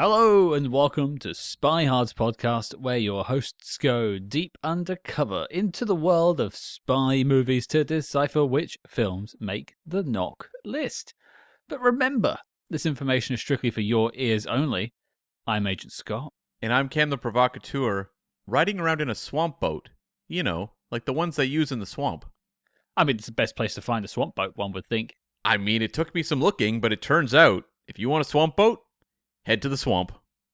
Hello and welcome to Spy Hard's podcast, where your hosts go deep undercover into the world of spy movies to decipher which films make the knock list. But remember, this information is strictly for your ears only. I'm Agent Scott. And I'm Cam the Provocateur, riding around in a swamp boat. You know, like the ones they use in the swamp. I mean, it's the best place to find a swamp boat, one would think. I mean, it took me some looking, but it turns out, if you want a swamp boat, head to the swamp.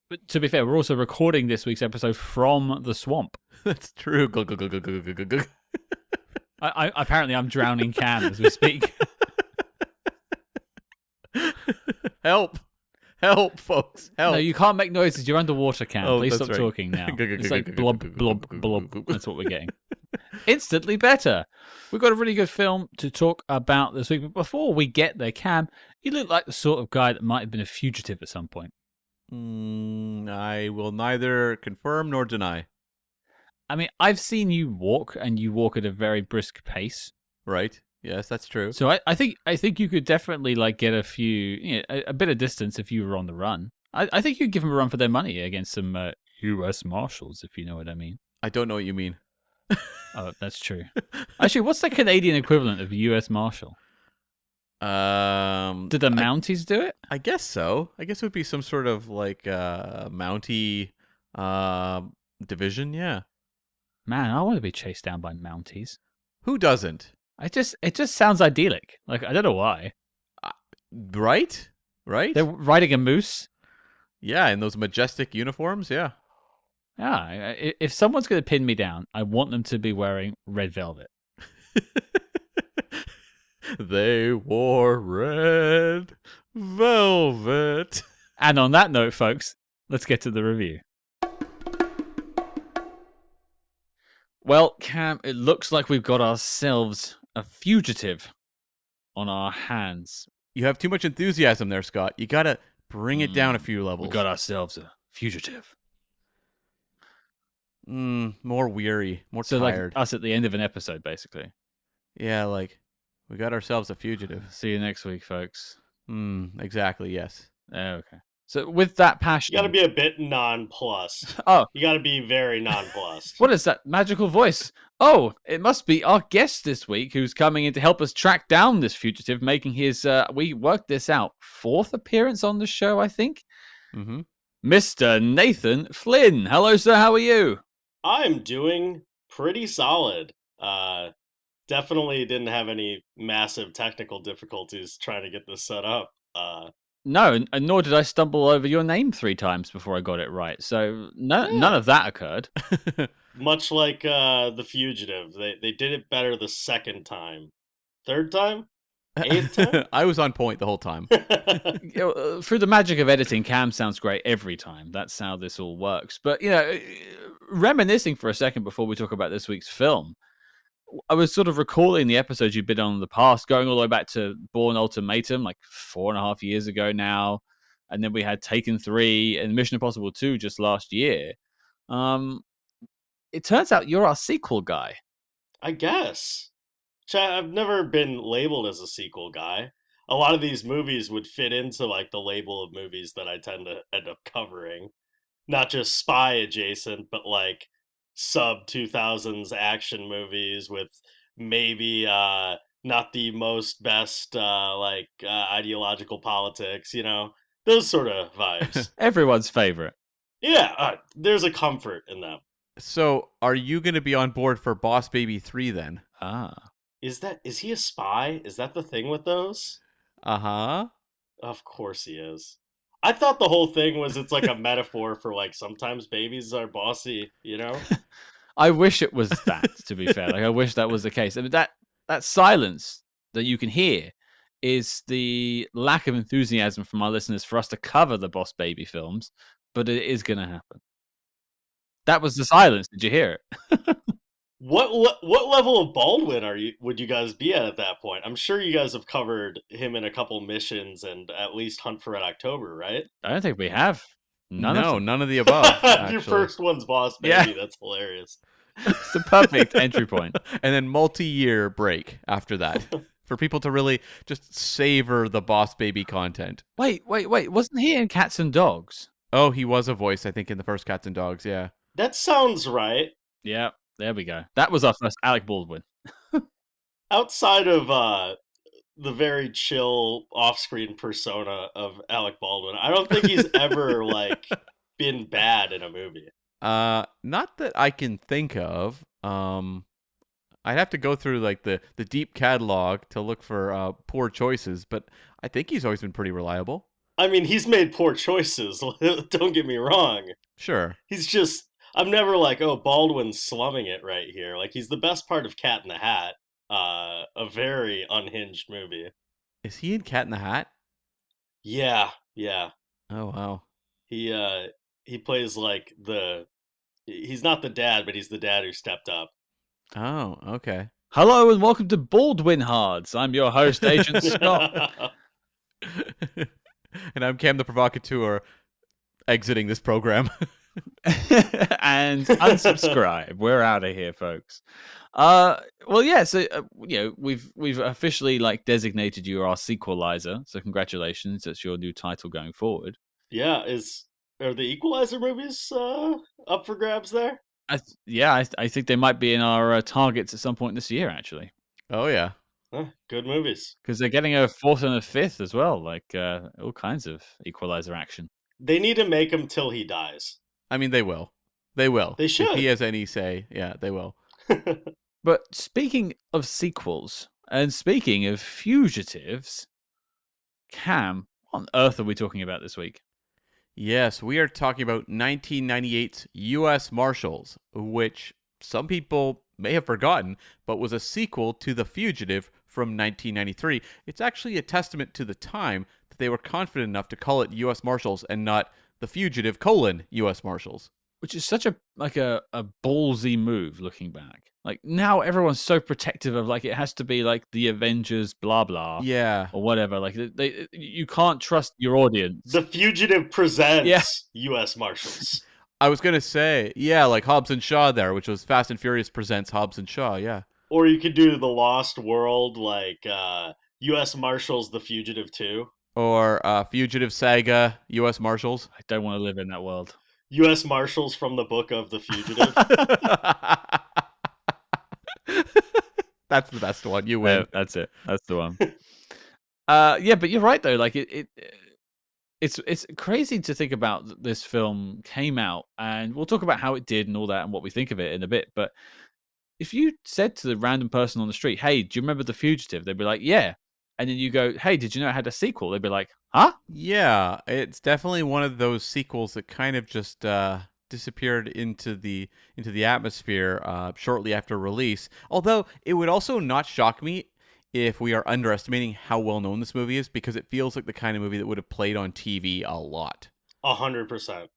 But to be fair, we're also recording this week's episode from the swamp. That's true. Glug, glug, glug, glug, glug, glug. Apparently, I'm drowning Cam as we speak. Help. Help, folks. Help. No, you can't make noises. You're underwater, Cam. Oh, Please that's stop right. talking now. It's like blub, blub, blub. That's what we're getting. Instantly better. We've got a really good film to talk about this week. But before we get there, Cam, you look like the sort of guy that might have been a fugitive at some point. I will neither confirm nor deny. I mean, I've seen you walk, and you walk at a very brisk pace. Right? Yes, that's true. So I think you could definitely like get a bit of distance if you were on the run. I think you'd give them a run for their money against some U.S. Marshals, if you know what I mean. I don't know what you mean. Oh, that's true. Actually, what's the Canadian equivalent of U.S. Marshal? Did the Mounties do it? I guess so. I guess it would be some sort of like Mountie division, yeah. Man, I want to be chased down by Mounties. Who doesn't? It just sounds idyllic. Like, I don't know why. Right? Right? They're riding a moose. Yeah, in those majestic uniforms, yeah. Yeah, if someone's going to pin me down, I want them to be wearing red velvet. They wore red velvet. And on that note, folks, let's get to the review. Well, Cam, it looks like we've got ourselves a fugitive on our hands. You have too much enthusiasm there, Scott. You gotta bring it down a few levels. We got ourselves a fugitive. More weary, more so tired. Like us at the end of an episode, basically. Yeah, like, we got ourselves a fugitive. See you next week, folks. Exactly, yes. Okay. So with that passion... You gotta be a bit nonplussed. Oh. You gotta be very nonplussed. What is that magical voice? Oh, it must be our guest this week who's coming in to help us track down this fugitive, making his, we worked this out, 4th appearance on the show, I think? Mm-hmm. Mr. Nathan Flynn. Hello, sir. How are you? I'm doing pretty solid. Definitely didn't have any massive technical difficulties trying to get this set up. No, and nor did I stumble over your name 3 times before I got it right. So none of that occurred. Much like The Fugitive. They did it better the second time. 3rd time? 8th time? I was on point the whole time. Through the magic of editing, Cam sounds great every time. That's how this all works. But, reminiscing for a second before we talk about this week's film, I was sort of recalling the episodes you've been on in the past, going all the way back to Bourne Ultimatum, like 4.5 years ago now. And then we had Taken 3 and Mission Impossible 2 just last year. It turns out you're our sequel guy. I guess. I've never been labeled as a sequel guy. A lot of these movies would fit into like the label of movies that I tend to end up covering. Not just spy adjacent, but like sub 2000s action movies with maybe not the most best ideological politics, those sort of vibes. Everyone's favorite. Yeah, there's a comfort in them. So, are you going to be on board for Boss Baby 3 then? Is he a spy? Is that the thing with those? Uh-huh. Of course he is. I thought the whole thing was it's like a metaphor for like sometimes babies are bossy, I wish it was that, to be fair. Like I wish that was the case. I mean, that silence that you can hear is the lack of enthusiasm from our listeners for us to cover the Boss Baby films, but it is going to happen. That was the silence. Did you hear it? What level of Baldwin would you guys be at that point? I'm sure you guys have covered him in a couple missions and at least Hunt for Red October, right? I don't think we have. None of the above. Your first one's Boss Baby. Yeah. That's hilarious. It's the perfect entry point. And then multi-year break after that for people to really just savor the Boss Baby content. Wait. Wasn't he in Cats and Dogs? Oh, he was a voice, I think, in the first Cats and Dogs. Yeah. That sounds right. Yeah, there we go. That was our first Alec Baldwin. Outside of the very chill off-screen persona of Alec Baldwin, I don't think he's ever like been bad in a movie. Not that I can think of. I'd have to go through like the deep catalog to look for poor choices, but I think he's always been pretty reliable. I mean, he's made poor choices. Don't get me wrong. Sure. He's just. I'm never like, oh, Baldwin's slumming it right here. Like, he's the best part of Cat in the Hat. A very unhinged movie. Is he in Cat in the Hat? Yeah. Oh wow. He plays like he's not the dad, but he's the dad who stepped up. Oh, okay. Hello and welcome to Baldwin Hards. I'm your host, Agent Scott. And I'm Cam the Provocateur, exiting this program. And unsubscribe. We're out of here, folks. Well, yeah. So we've officially like designated you our sequelizer. So congratulations, that's your new title going forward. Yeah, are the Equalizer movies up for grabs there? I think they might be in our targets at some point this year, actually. Oh yeah. Good movies. Because they're getting a fourth and a fifth as well, like all kinds of Equalizer action. They need to make him till he dies. I mean, they will. They will. They should. If he has any say, yeah, they will. But speaking of sequels, and speaking of fugitives, Cam, what on earth are we talking about this week? Yes, we are talking about 1998's U.S. Marshals, which some people may have forgotten, but was a sequel to The Fugitive from 1993. It's actually a testament to the time that they were confident enough to call it U.S. Marshals and not The Fugitive: U.S. Marshals. Which is such a ballsy move looking back. Like now everyone's so protective of like it has to be like the Avengers blah blah. Yeah. Or whatever. Like you can't trust your audience. The Fugitive presents U.S. Marshals. I was gonna say, yeah, like Hobbs and Shaw there, which was Fast and Furious presents Hobbs and Shaw, yeah. Or you could do The Lost World, like U.S. Marshals: The Fugitive 2. Or Fugitive Saga, U.S. Marshals. I don't want to live in that world. U.S. Marshals from the Book of the Fugitive. That's the best one. You win. Yeah, that's it. That's the one. Yeah, but you're right though. Like it's crazy to think about this film came out, and we'll talk about how it did and all that and what we think of it in a bit. But if you said to the random person on the street, "Hey, do you remember The Fugitive?" They'd be like, "Yeah." And then you go, "Hey, did you know it had a sequel?" They'd be like, "Huh?" Yeah, it's definitely one of those sequels that kind of just disappeared into the atmosphere shortly after release. Although it would also not shock me if we are underestimating how well known this movie is, because it feels like the kind of movie that would have played on TV a lot. 100%.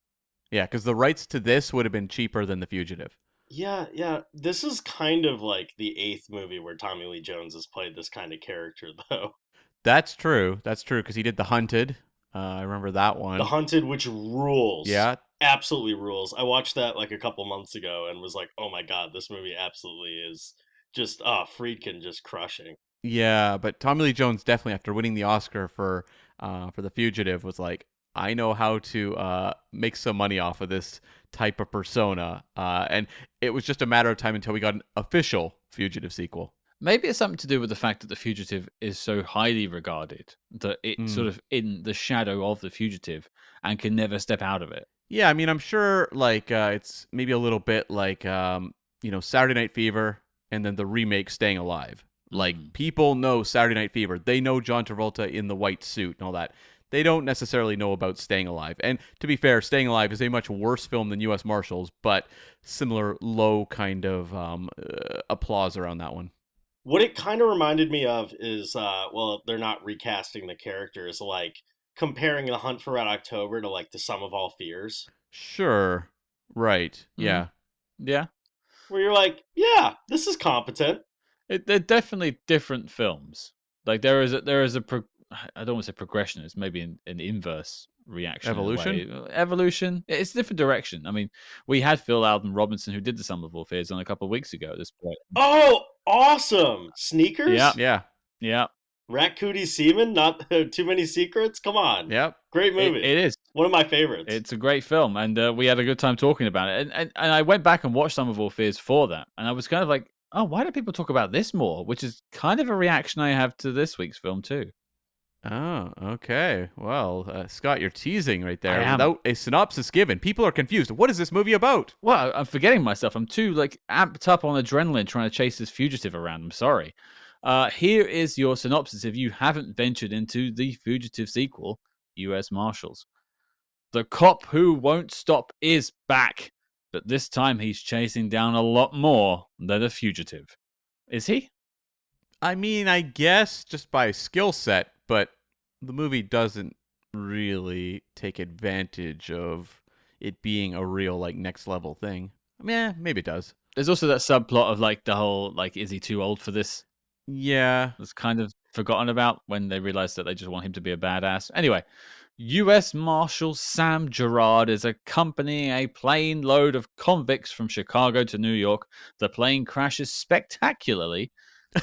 Yeah, because the rights to this would have been cheaper than The Fugitive. Yeah. This is kind of like the 8th movie where Tommy Lee Jones has played this kind of character, though. That's true, because he did The Hunted. I remember that one. The Hunted, which rules. Yeah. Absolutely rules. I watched that like a couple months ago and was like, oh my god, this movie absolutely is just, Friedkin just crushing. Yeah, but Tommy Lee Jones definitely, after winning the Oscar for The Fugitive, was like, I know how to make some money off of this type of persona. And it was just a matter of time until we got an official Fugitive sequel. Maybe it's something to do with the fact that The Fugitive is so highly regarded that it's sort of in the shadow of The Fugitive and can never step out of it. Yeah, I mean, I'm sure like it's maybe a little bit like Saturday Night Fever and then the remake Staying Alive. Like people know Saturday Night Fever. They know John Travolta in the white suit and all that. They don't necessarily know about Staying Alive. And to be fair, Staying Alive is a much worse film than U.S. Marshals, but similar low kind of applause around that one. What it kind of reminded me of is, they're not recasting the characters, like comparing The Hunt for Red October to like The Sum of All Fears. Sure. Right. Yeah. Yeah. Where you're like, yeah, this is competent. They're definitely different films. Like there is a I don't want to say progression. It's maybe an inverse reaction. Evolution. It's a different direction. I mean, we had Phil Alden Robinson who did The Sum of All Fears on a couple of weeks ago at this point. Oh, awesome! Sneakers. Yeah. Yeah. Rat Cootie Seaman, not Too Many Secrets. Come on, Yep. great movie. It is. One of my favorites. It's a great film, and we had a good time talking about it. And I went back and watched Some of All Fears for that, and I was kind of like, oh, why do people talk about this more? Which is kind of a reaction I have to this week's film too. Oh, okay. Well, Scott, you're teasing right there. I am. Without a synopsis given, people are confused. What is this movie about? Well, I'm forgetting myself. I'm too amped up on adrenaline trying to chase this fugitive around. I'm sorry. Here is your synopsis if you haven't ventured into the Fugitive sequel, U.S. Marshals. The cop who won't stop is back, but this time he's chasing down a lot more than a fugitive. Is he? I mean, I guess just by skill set, but the movie doesn't really take advantage of it being a real, next level thing. I mean, maybe it does. There's also that subplot of the whole is he too old for this? Yeah. It's kind of forgotten about when they realize that they just want him to be a badass. Anyway, U.S. Marshal Sam Gerard is accompanying a plane load of convicts from Chicago to New York. The plane crashes spectacularly. A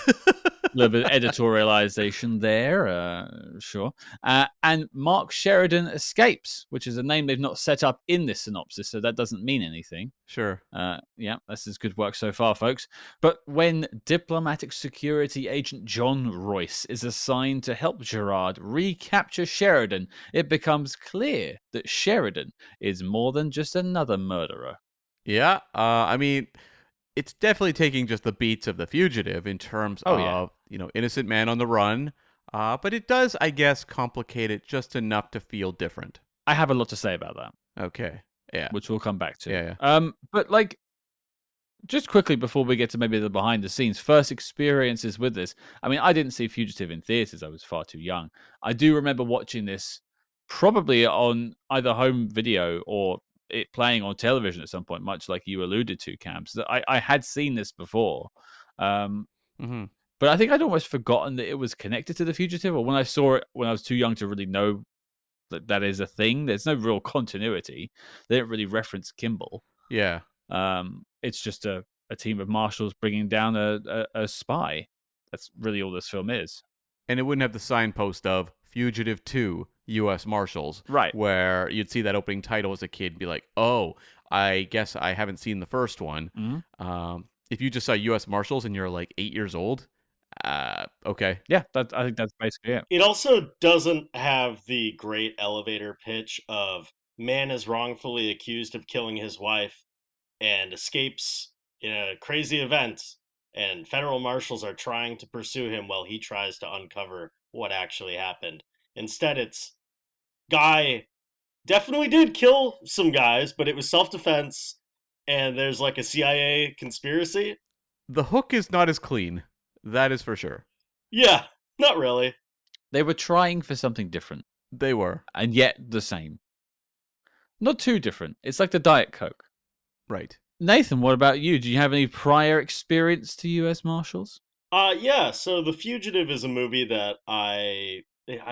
little bit of editorialization there, sure. And Mark Sheridan escapes, which is a name they've not set up in this synopsis, so that doesn't mean anything. Sure. Yeah, this is good work so far, folks. But when diplomatic security agent John Royce is assigned to help Gerard recapture Sheridan, it becomes clear that Sheridan is more than just another murderer. Yeah. I mean, it's definitely taking just the beats of The Fugitive in terms of, innocent man on the run. But it does, I guess, complicate it just enough to feel different. I have a lot to say about that. Okay. Yeah. Which we'll come back to. Yeah. But just quickly before we get to maybe the behind the scenes, first experiences with this. I mean, I didn't see Fugitive in theaters. I was far too young. I do remember watching this probably on either home video or it playing on television at some point, much like you alluded to, Cam. So I had seen this before. Mm-hmm. But I think I'd almost forgotten that it was connected to The Fugitive, or when I saw it when I was too young to really know that is a thing. There's no real continuity. They don't really reference Kimball. Yeah. It's just a team of marshals bringing down a spy. That's really all this film is. And it wouldn't have the signpost of Fugitive 2, U.S. Marshals. Right. Where you'd see that opening title as a kid and be like, oh, I guess I haven't seen the first one. Mm-hmm. If you just saw U.S. Marshals and you're 8 years old, okay. Yeah, I think that's basically it. It also doesn't have the great elevator pitch of man is wrongfully accused of killing his wife and escapes in a crazy event, and federal marshals are trying to pursue him while he tries to uncover what actually happened. Instead, it's guy definitely did kill some guys, but it was self-defense, and there's a CIA conspiracy. The hook is not as clean. That is for sure. Yeah, not really. They were trying for something different. They were. And yet the same. Not too different. It's like the Diet Coke. Right. Nathan, what about you? Do you have any prior experience to U.S. Marshals? Yeah, so The Fugitive is a movie that I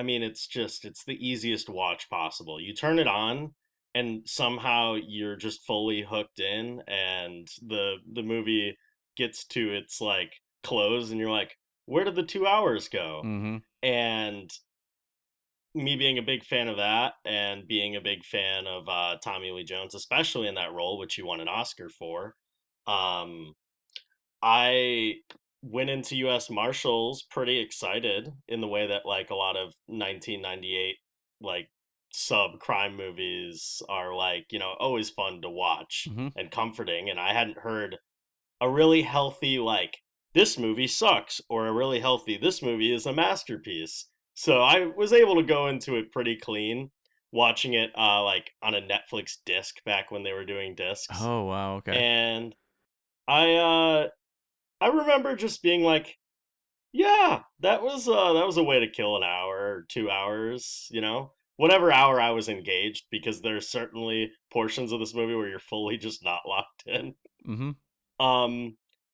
mean, it's the easiest watch possible. You turn it on and somehow you're just fully hooked in, and the movie gets to its close and you're like, where did the 2 hours go? Mm-hmm. And me being a big fan of that and being a big fan of Tommy Lee Jones, especially in that role, which he won an Oscar for, I went into U.S. Marshals pretty excited in the way that a lot of 1998 sub crime movies are always fun to watch Mm-hmm. and comforting. And I hadn't heard a really healthy this movie sucks or a really healthy this movie is a masterpiece. So I was able to go into it pretty clean, watching it on a Netflix disc back when they were doing discs. Oh, wow, okay. And I remember just being yeah, that was a way to kill an hour or 2 hours, whatever hour I was engaged, because there's certainly portions of this movie where you're fully just not locked in. Mm-hmm.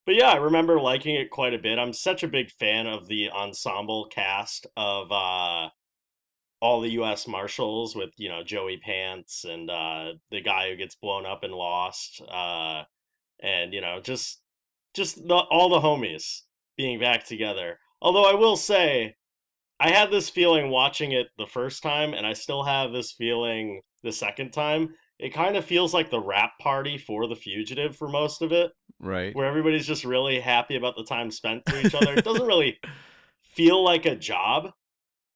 But yeah, I remember liking it quite a bit. I'm such a big fan of the ensemble cast of all the U.S. Marshals with, Joey Pants and the guy who gets blown up and Lost, and just all the homies being back together. Although I will say, I had this feeling watching it the first time, and I still have this feeling the second time. It kind of feels like the rap party for The Fugitive for most of it, Right. where everybody's just really happy about the time spent to each other. It doesn't really feel like a job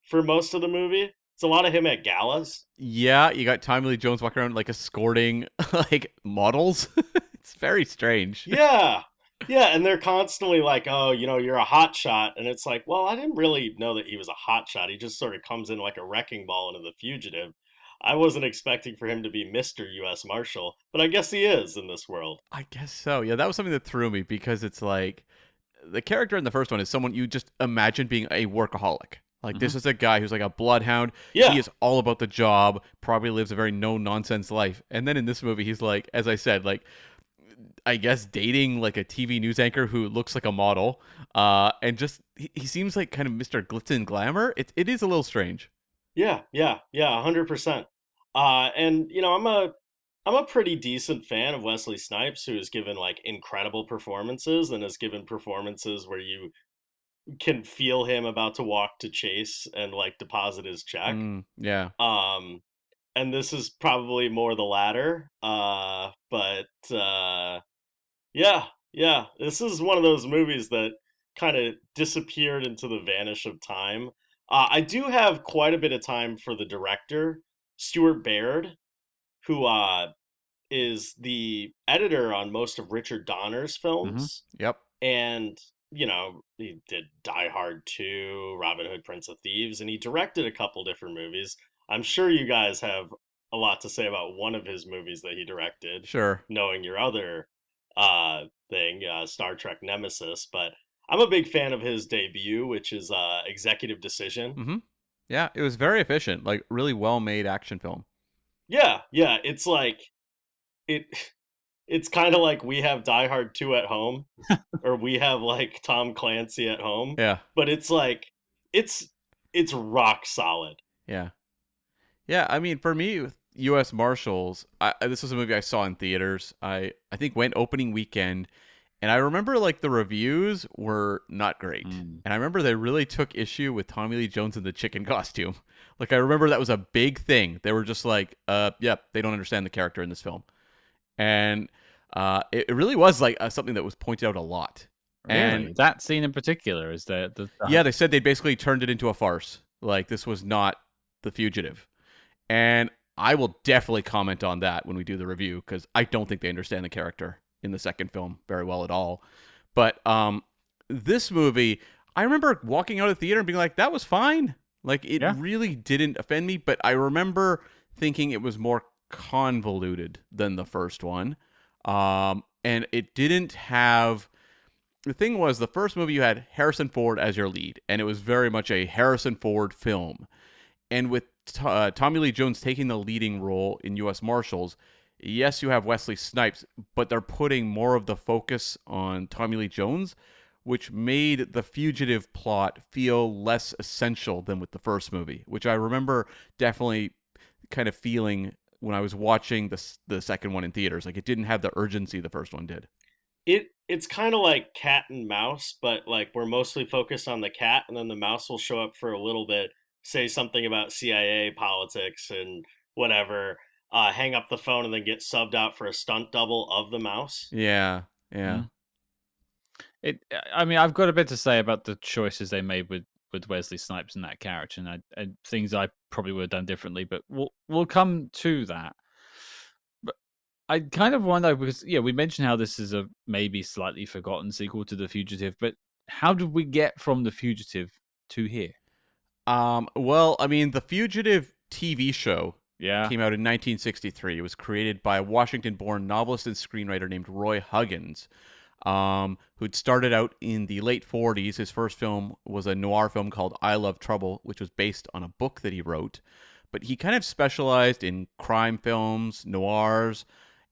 for most of the movie. It's a lot of him at galas. Yeah, you got Tommy Lee Jones walking around like escorting like models. It's very strange. Yeah. Yeah, and they're constantly like, "Oh, you're a hot shot." And it's like, "Well, I didn't really know that he was a hot shot. He just sort of comes in like a wrecking ball into The Fugitive. I wasn't expecting for him to be Mr. US Marshal, but I guess he is in this world." I guess so. Yeah, that was something that threw me because it's like the character in the first one is someone you just imagine being a workaholic. Like this is a guy who's like a bloodhound. Yeah. He is all about the job, probably lives a very no nonsense life. And then in this movie he's like, as I said, like I guess dating like a TV news anchor who looks like a model. And just he seems like kind of Mr. Glitz and Glamour. It is a little strange. Yeah, 100%. And I'm a pretty decent fan of Wesley Snipes, who has given like incredible performances and has given performances where you can feel him about to walk to Chase and like deposit his check. Yeah. And this is probably more the latter. But yeah, this is one of those movies that kind of disappeared into the vanish of time. I do have quite a bit of time for the director, Stuart Baird, who is the editor on most of Richard Donner's films. Yep. And, he did Die Hard 2, Robin Hood, Prince of Thieves, and he directed a couple different movies. I'm sure you guys have a lot to say about one of his movies that he directed, Sure. knowing your other thing, Star Trek Nemesis. But I'm a big fan of his debut, which is Executive Decision. Yeah, it was very efficient, like really well-made action film. Yeah, it's like it's kind of like we have Die Hard 2 at home, or we have like Tom Clancy at home. Yeah. But it's like it's rock solid. Yeah. Yeah, I mean, for me, with U.S. Marshals, this was a movie I saw in theaters. I think went opening weekend, and I remember like the reviews were not great. And I remember they really took issue with Tommy Lee Jones in the chicken costume. Like I remember that was a big thing. They were just like, yep, they don't understand the character in this film. And it really was like something that was pointed out a lot. Really? And that scene in particular is the yeah, they said they basically turned it into a farce. Like this was not The Fugitive. And I will definitely comment on that when we do the review, because I don't think they understand the character in the second film very well at all. But this movie, I remember walking out of the theater and being like, that was fine. Like, it really didn't offend me, but I remember thinking it was more convoluted than the first one. And it didn't have... The thing was, the first movie you had Harrison Ford as your lead, and it was very much a Harrison Ford film. And with Tommy Lee Jones taking the leading role in U.S. Marshals, yes, you have Wesley Snipes, but they're putting more of the focus on Tommy Lee Jones, which made the Fugitive plot feel less essential than with the first movie, which I remember definitely kind of feeling when I was watching the second one in theaters. Like, it didn't have the urgency the first one did. It's kind of like cat and mouse, but like we're mostly focused on the cat, and then the mouse will show up for a little bit, say something about CIA politics and whatever, hang up the phone, and then get subbed out for a stunt double of the mouse. Yeah. I mean, I've got a bit to say about the choices they made with Wesley Snipes and that character, and things I probably would have done differently, but we'll come to that. But I kind of wonder, because we mentioned how this is a maybe slightly forgotten sequel to The Fugitive, but how did we get from The Fugitive to here? Well, I mean, The Fugitive TV show came out in 1963. It was created by a Washington-born novelist and screenwriter named Roy Huggins, who'd started out in the late 40s. His first film was a noir film called I Love Trouble, which was based on a book that he wrote. But he kind of specialized in crime films, noirs,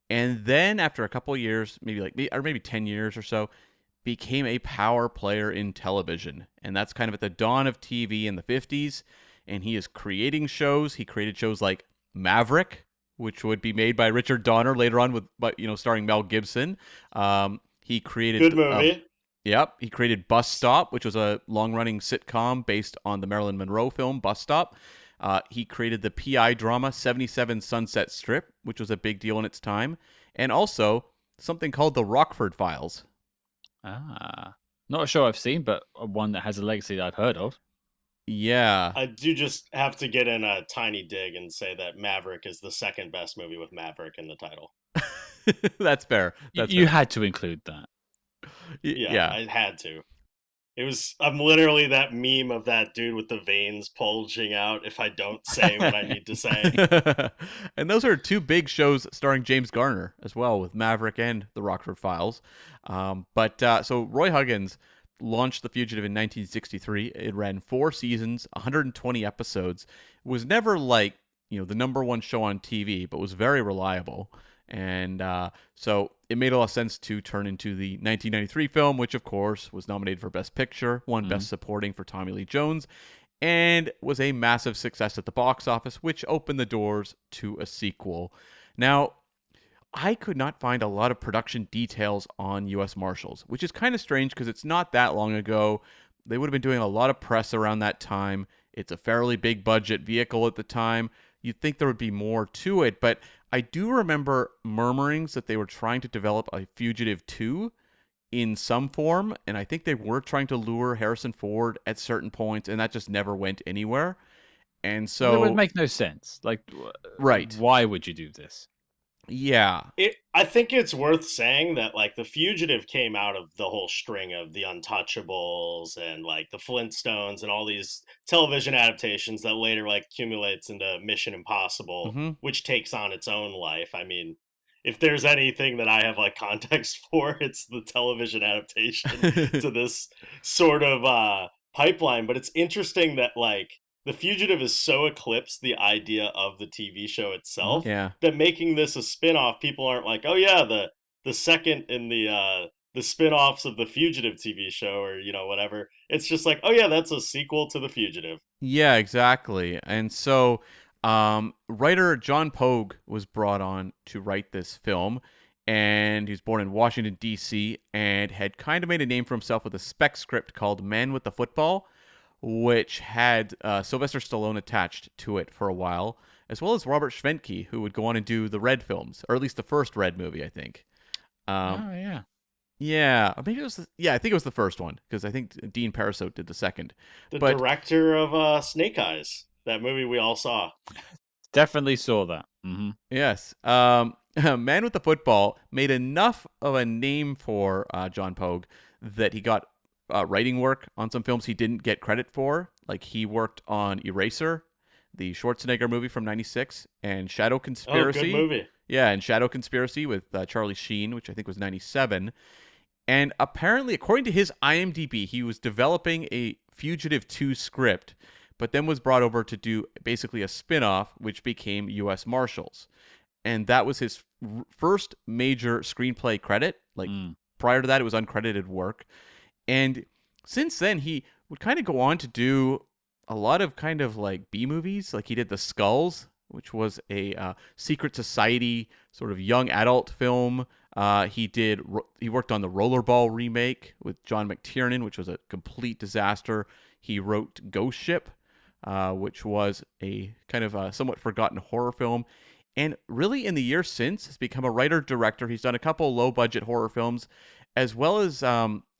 and then after a couple of years, maybe 10 years or so, became a power player in television. And that's kind of at the dawn of TV in the 50s. And he is creating shows. He created shows like Maverick, which would be made by Richard Donner later on, starring Mel Gibson. He created good movie. Yep, he created Bus Stop, which was a long-running sitcom based on the Marilyn Monroe film Bus Stop. He created the PI drama 77 Sunset Strip, which was a big deal in its time, and also something called the Rockford Files. Ah, not a show I've seen, but one that has a legacy that I've heard of. Yeah. I do just have to get in a tiny dig and say that Maverick is the second best movie with Maverick in the title. That's fair. You had to include that. Yeah, I had to. I'm literally that meme of that dude with the veins bulging out if I don't say what I need to say. And those are two big shows starring James Garner as well, with Maverick and The Rockford Files. So Roy Huggins launched The Fugitive in 1963. It ran 4 seasons, 120 episodes. It was never like, the number one show on TV, but was very reliable. And so it made a lot of sense to turn into the 1993 film, which, of course, was nominated for Best Picture, won Best Supporting for Tommy Lee Jones, and was a massive success at the box office, which opened the doors to a sequel. Now, I could not find a lot of production details on U.S. Marshals, which is kind of strange because it's not that long ago. They would have been doing a lot of press around that time. It's a fairly big budget vehicle at the time. You'd think there would be more to it, but I do remember murmurings that they were trying to develop a Fugitive 2 in some form, and I think they were trying to lure Harrison Ford at certain points, and that just never went anywhere. And so... Well, it would make no sense. Like, right. Why would you do this? Yeah. I think it's worth saying that, like, The Fugitive came out of the whole string of The Untouchables and, like, The Flintstones and all these television adaptations that later, like, accumulates into Mission Impossible, which takes on its own life. I mean, if there's anything that I have, like, context for, it's the television adaptation to this sort of pipeline. But it's interesting that, like, The Fugitive is so eclipsed the idea of the TV show itself that making this a spin-off, people aren't like, oh yeah, the second in the spin-offs of the Fugitive TV show or, whatever. It's just like, oh yeah, that's a sequel to The Fugitive. Yeah, exactly. And so writer John Pogue was brought on to write this film, and he was born in Washington, D.C., and had kind of made a name for himself with a spec script called Man with the Football, which had Sylvester Stallone attached to it for a while, as well as Robert Schwentke, who would go on and do the Red films, or at least the first Red movie, I think. Yeah. Yeah, maybe it was. I think it was the first one, because I think Dean Parasote did the second. The director of Snake Eyes, that movie we all saw. Definitely saw that. Mm-hmm. Yes. Man with the Football made enough of a name for John Pogue that he got writing work on some films he didn't get credit for. Like, he worked on Eraser, the Schwarzenegger movie from '96, and Shadow Conspiracy. Oh, good movie. Yeah, and Shadow Conspiracy with Charlie Sheen, which I think was '97. And apparently, according to his IMDb, he was developing a Fugitive 2 script, but then was brought over to do basically a spin-off, which became U.S. Marshals. And that was his first major screenplay credit. Like, prior to that, it was uncredited work. And since then, he would kind of go on to do a lot of kind of like B movies. Like, he did The Skulls, which was a secret society sort of young adult film. He worked on the Rollerball remake with John McTiernan, which was a complete disaster. He wrote Ghost Ship, which was a kind of a somewhat forgotten horror film. And really, in the years since, has become a writer-director. He's done a couple low-budget horror films, as well as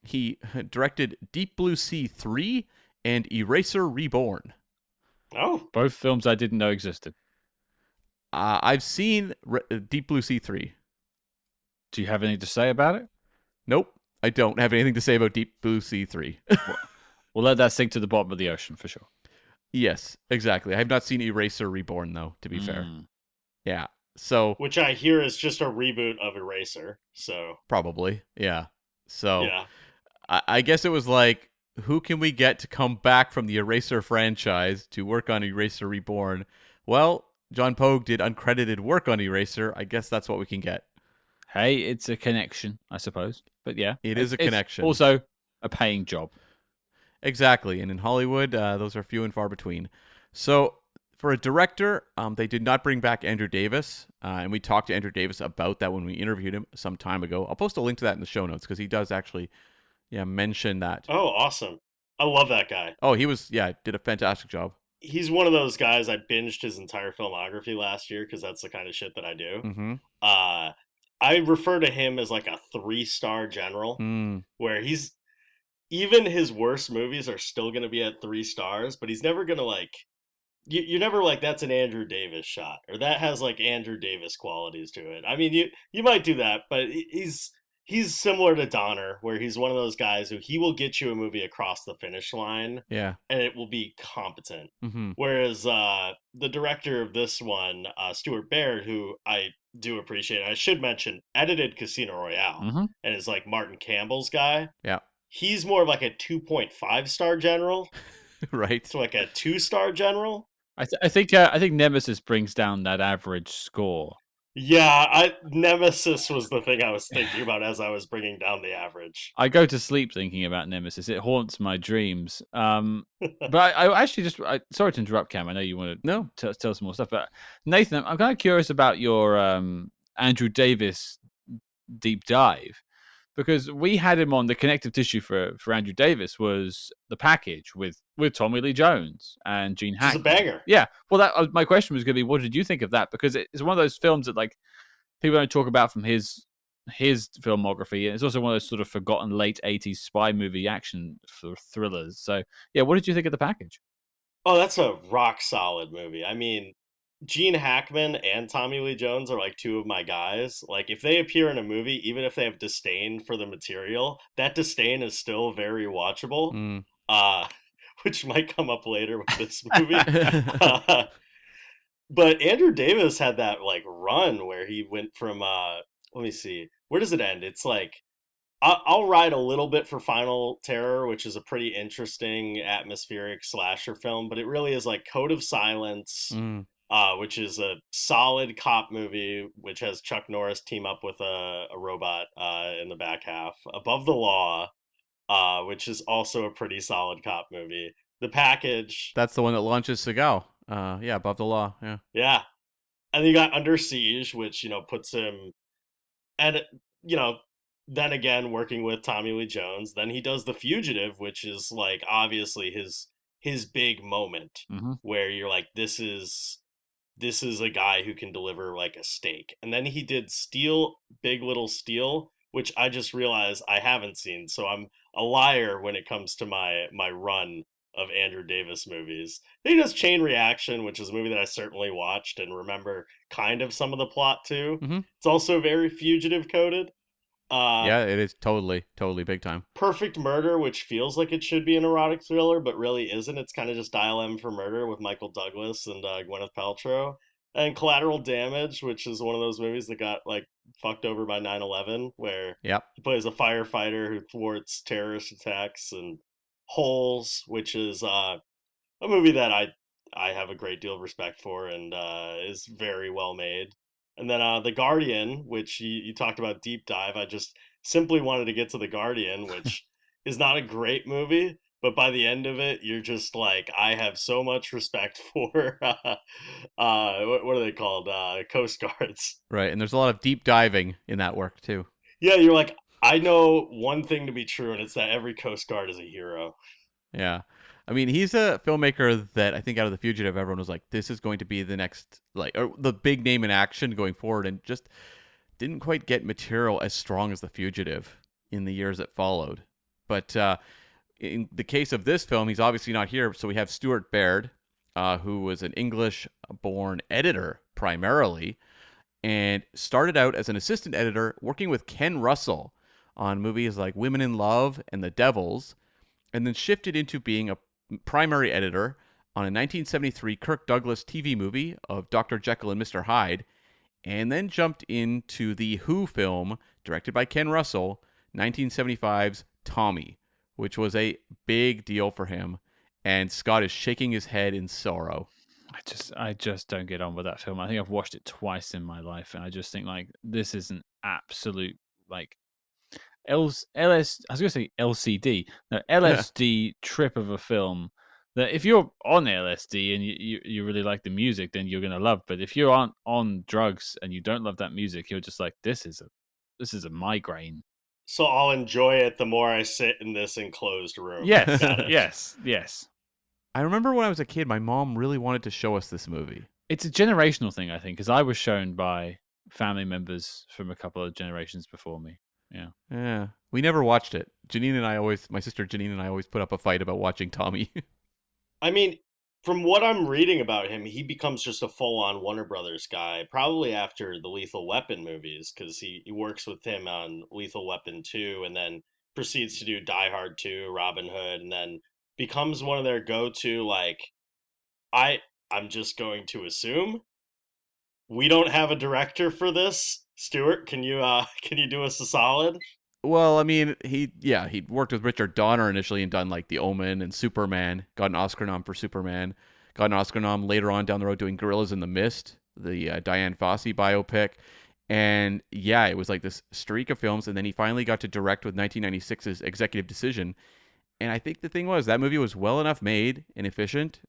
he directed Deep Blue Sea 3 and Eraser Reborn. Oh. Both films I didn't know existed. I've seen Deep Blue Sea 3. Do you have anything to say about it? Nope, I don't have anything to say about Deep Blue Sea 3. We'll let that sink to the bottom of the ocean for sure. Yes, exactly. I have not seen Eraser Reborn, though, to be fair. Yeah, so... Which I hear is just a reboot of Eraser, so... Probably, yeah. So, yeah. I guess it was like, who can we get to come back from the Eraser franchise to work on Eraser Reborn? Well, John Pogue did uncredited work on Eraser. I guess that's what we can get. Hey, it's a connection, I suppose. But yeah. It is a connection. It's also a paying job. Exactly. And in Hollywood, those are few and far between. So for a director, they did not bring back Andrew Davis. And we talked to Andrew Davis about that when we interviewed him some time ago. I'll post a link to that in the show notes because he does actually mention that. Oh, awesome. I love that guy. Oh, he was did a fantastic job. He's one of those guys. I binged his entire filmography last year because that's the kind of shit that I do. Mm-hmm. I refer to him as like a 3-star general, Mm. where he's even his worst movies are still going to be at 3 stars, but he's never going to like. You're never like, that's an Andrew Davis shot, or that has like Andrew Davis qualities to it. I mean, you might do that, but he's similar to Donner, where he's one of those guys who he will get you a movie across the finish line, Yeah. and it will be competent. Mm-hmm. Whereas the director of this one, Stuart Baird, who I do appreciate, I should mention, edited Casino Royale, and is like Martin Campbell's guy. Yeah. He's more of like a 2.5-star general, Right. to like a 2-star general. I think Nemesis brings down that average score. Yeah, Nemesis was the thing I was thinking about as I was bringing down the average. I go to sleep thinking about Nemesis. It haunts my dreams. But I actually sorry to interrupt, Cam. I know you want to tell some more stuff, but Nathan, I'm kind of curious about your Andrew Davis deep dive, because we had him on. The connective tissue for Andrew Davis was The Package with Tommy Lee Jones and Gene Hackman. It's a banger. Yeah. Well, that my question was going to be, what did you think of that? Because it's one of those films that like people don't talk about from his filmography, and it's also one of those sort of forgotten late 80s spy movie action thrillers. So yeah, what did you think of The Package? Oh, that's a rock solid movie. I mean, Gene Hackman and Tommy Lee Jones are like two of my guys. Like, if they appear in a movie, even if they have disdain for the material, that disdain is still very watchable. Which might come up later with this movie. But Andrew Davis had that like run where he went from let me see, where does it end? It's like I'll ride a little bit for Final Terror, which is a pretty interesting atmospheric slasher film, but it really is like Code of Silence, which is a solid cop movie, which has Chuck Norris team up with a robot in the back half. Above the Law, which is also a pretty solid cop movie. The Package. That's the one that launches Seagal. Above the Law. Yeah. Yeah. And then you got Under Siege, which, puts him, and, then again, working with Tommy Lee Jones. Then he does The Fugitive, which is like obviously his big moment, where you're like, this is a guy who can deliver like a steak. And then he did Big Little Steel, which I just realized I haven't seen. So I'm a liar when it comes to my run of Andrew Davis movies. Then he does Chain Reaction, which is a movie that I certainly watched and remember kind of some of the plot too. It's also very Fugitive coded. Yeah, it is totally big time. Perfect Murder, which feels like it should be an erotic thriller, but really isn't. It's kind of just Dial M for Murder with Michael Douglas and Gwyneth Paltrow. And Collateral Damage, which is one of those movies that got like fucked over by 9/11, where he plays a firefighter who thwarts terrorist attacks. And Holes, which is a movie that I have a great deal of respect for and is very well made. And then The Guardian, which you talked about deep dive. I just simply wanted to get to The Guardian, which is not a great movie, but by the end of it, you're just like, I have so much respect for, what are they called? Coast Guards. Right, and there's a lot of deep diving in that work, too. Yeah, you're like, I know one thing to be true, and it's that every Coast Guard is a hero. Yeah. I mean, he's a filmmaker that I think out of The Fugitive, everyone was like, this is going to be the next, or the big name in action going forward, and just didn't quite get material as strong as The Fugitive in the years that followed. But in the case of this film, he's obviously not here, so we have Stuart Baird, who was an English-born editor primarily, and started out as an assistant editor working with Ken Russell on movies like Women in Love and The Devils, and then shifted into being a primary editor on a 1973 Kirk Douglas TV movie of Dr. Jekyll and Mr. Hyde, and then jumped into the Who film directed by Ken Russell, 1975's Tommy, which was a big deal for him, and Scott is shaking his head in sorrow. I just don't get on with that film. I think I've watched it twice in my life, and I just think like this is an absolute like I was going to say LCD, no, LSD trip of a film that if you're on LSD and you really like the music, then you're going to love. But if you aren't on drugs and you don't love that music, you're just like, this is a migraine. So I'll enjoy it the more I sit in this enclosed room. Yes, Got it. yes. I remember when I was a kid, my mom really wanted to show us this movie. It's a generational thing, I think, because I was shown by family members from a couple of generations before me. Yeah. Yeah. We never watched it. My sister Janine and I always put up a fight about watching Tommy. I mean, from what I'm reading about him, he becomes just a full-on Warner Brothers guy, probably after the Lethal Weapon movies, because he works with him on Lethal Weapon 2, and then proceeds to do Die Hard 2, Robin Hood, and then becomes one of their go-to, like, I I'm just going to assume we don't have a director for this. Stuart, can you can you do us a solid? Well, I mean, he'd worked with Richard Donner initially and done like The Omen and Superman. Got an Oscar nom for Superman. Got an Oscar nom later on down the road doing Gorillas in the Mist, the Diane Fossey biopic. And yeah, it was like this streak of films, and then he finally got to direct with 1996's Executive Decision. And I think the thing was that movie was well enough made and efficient,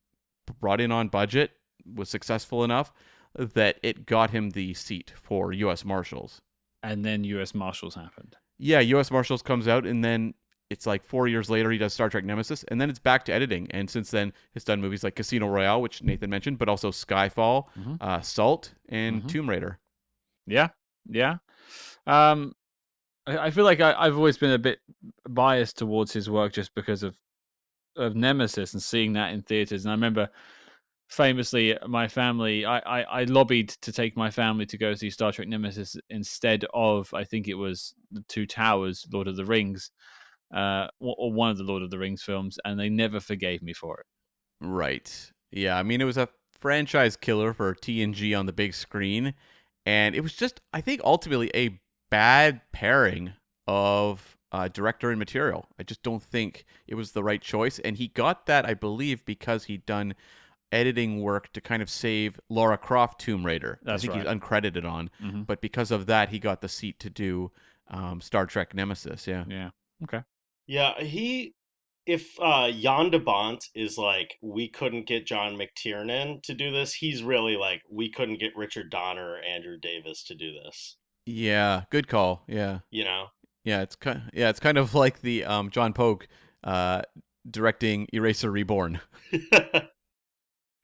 brought in on budget, was successful enough that it got him the seat for U.S. Marshals. And then U.S. Marshals happened. Yeah, U.S. Marshals comes out, and then it's like 4 years later he does Star Trek Nemesis, and then it's back to editing. And since then, he's done movies like Casino Royale, which Nathan mentioned, but also Skyfall, Salt, and Tomb Raider. Yeah. I feel like I've always been a bit biased towards his work just because of Nemesis and seeing that in theaters. And I remember famously, my family, I lobbied to take my family to go see Star Trek Nemesis instead of, I think it was the Two Towers, Lord of the Rings, or one of the Lord of the Rings films, and they never forgave me for it. Right. Yeah, I mean, it was a franchise killer for TNG on the big screen, and it was just, I think, ultimately a bad pairing of director and material. I just don't think it was the right choice, and he got that, I believe, because he'd done editing work to kind of save Lara Croft Tomb Raider. That's I think right. he's uncredited on, but because of that, he got the seat to do Star Trek Nemesis. Yeah. Okay. Yeah, if Jan de Bont is like, we couldn't get John McTiernan to do this, he's really like, we couldn't get Richard Donner or Andrew Davis to do this. Yeah, good call. Yeah. You know? Yeah, it's kind of like the John Pogue directing Eraser Reborn.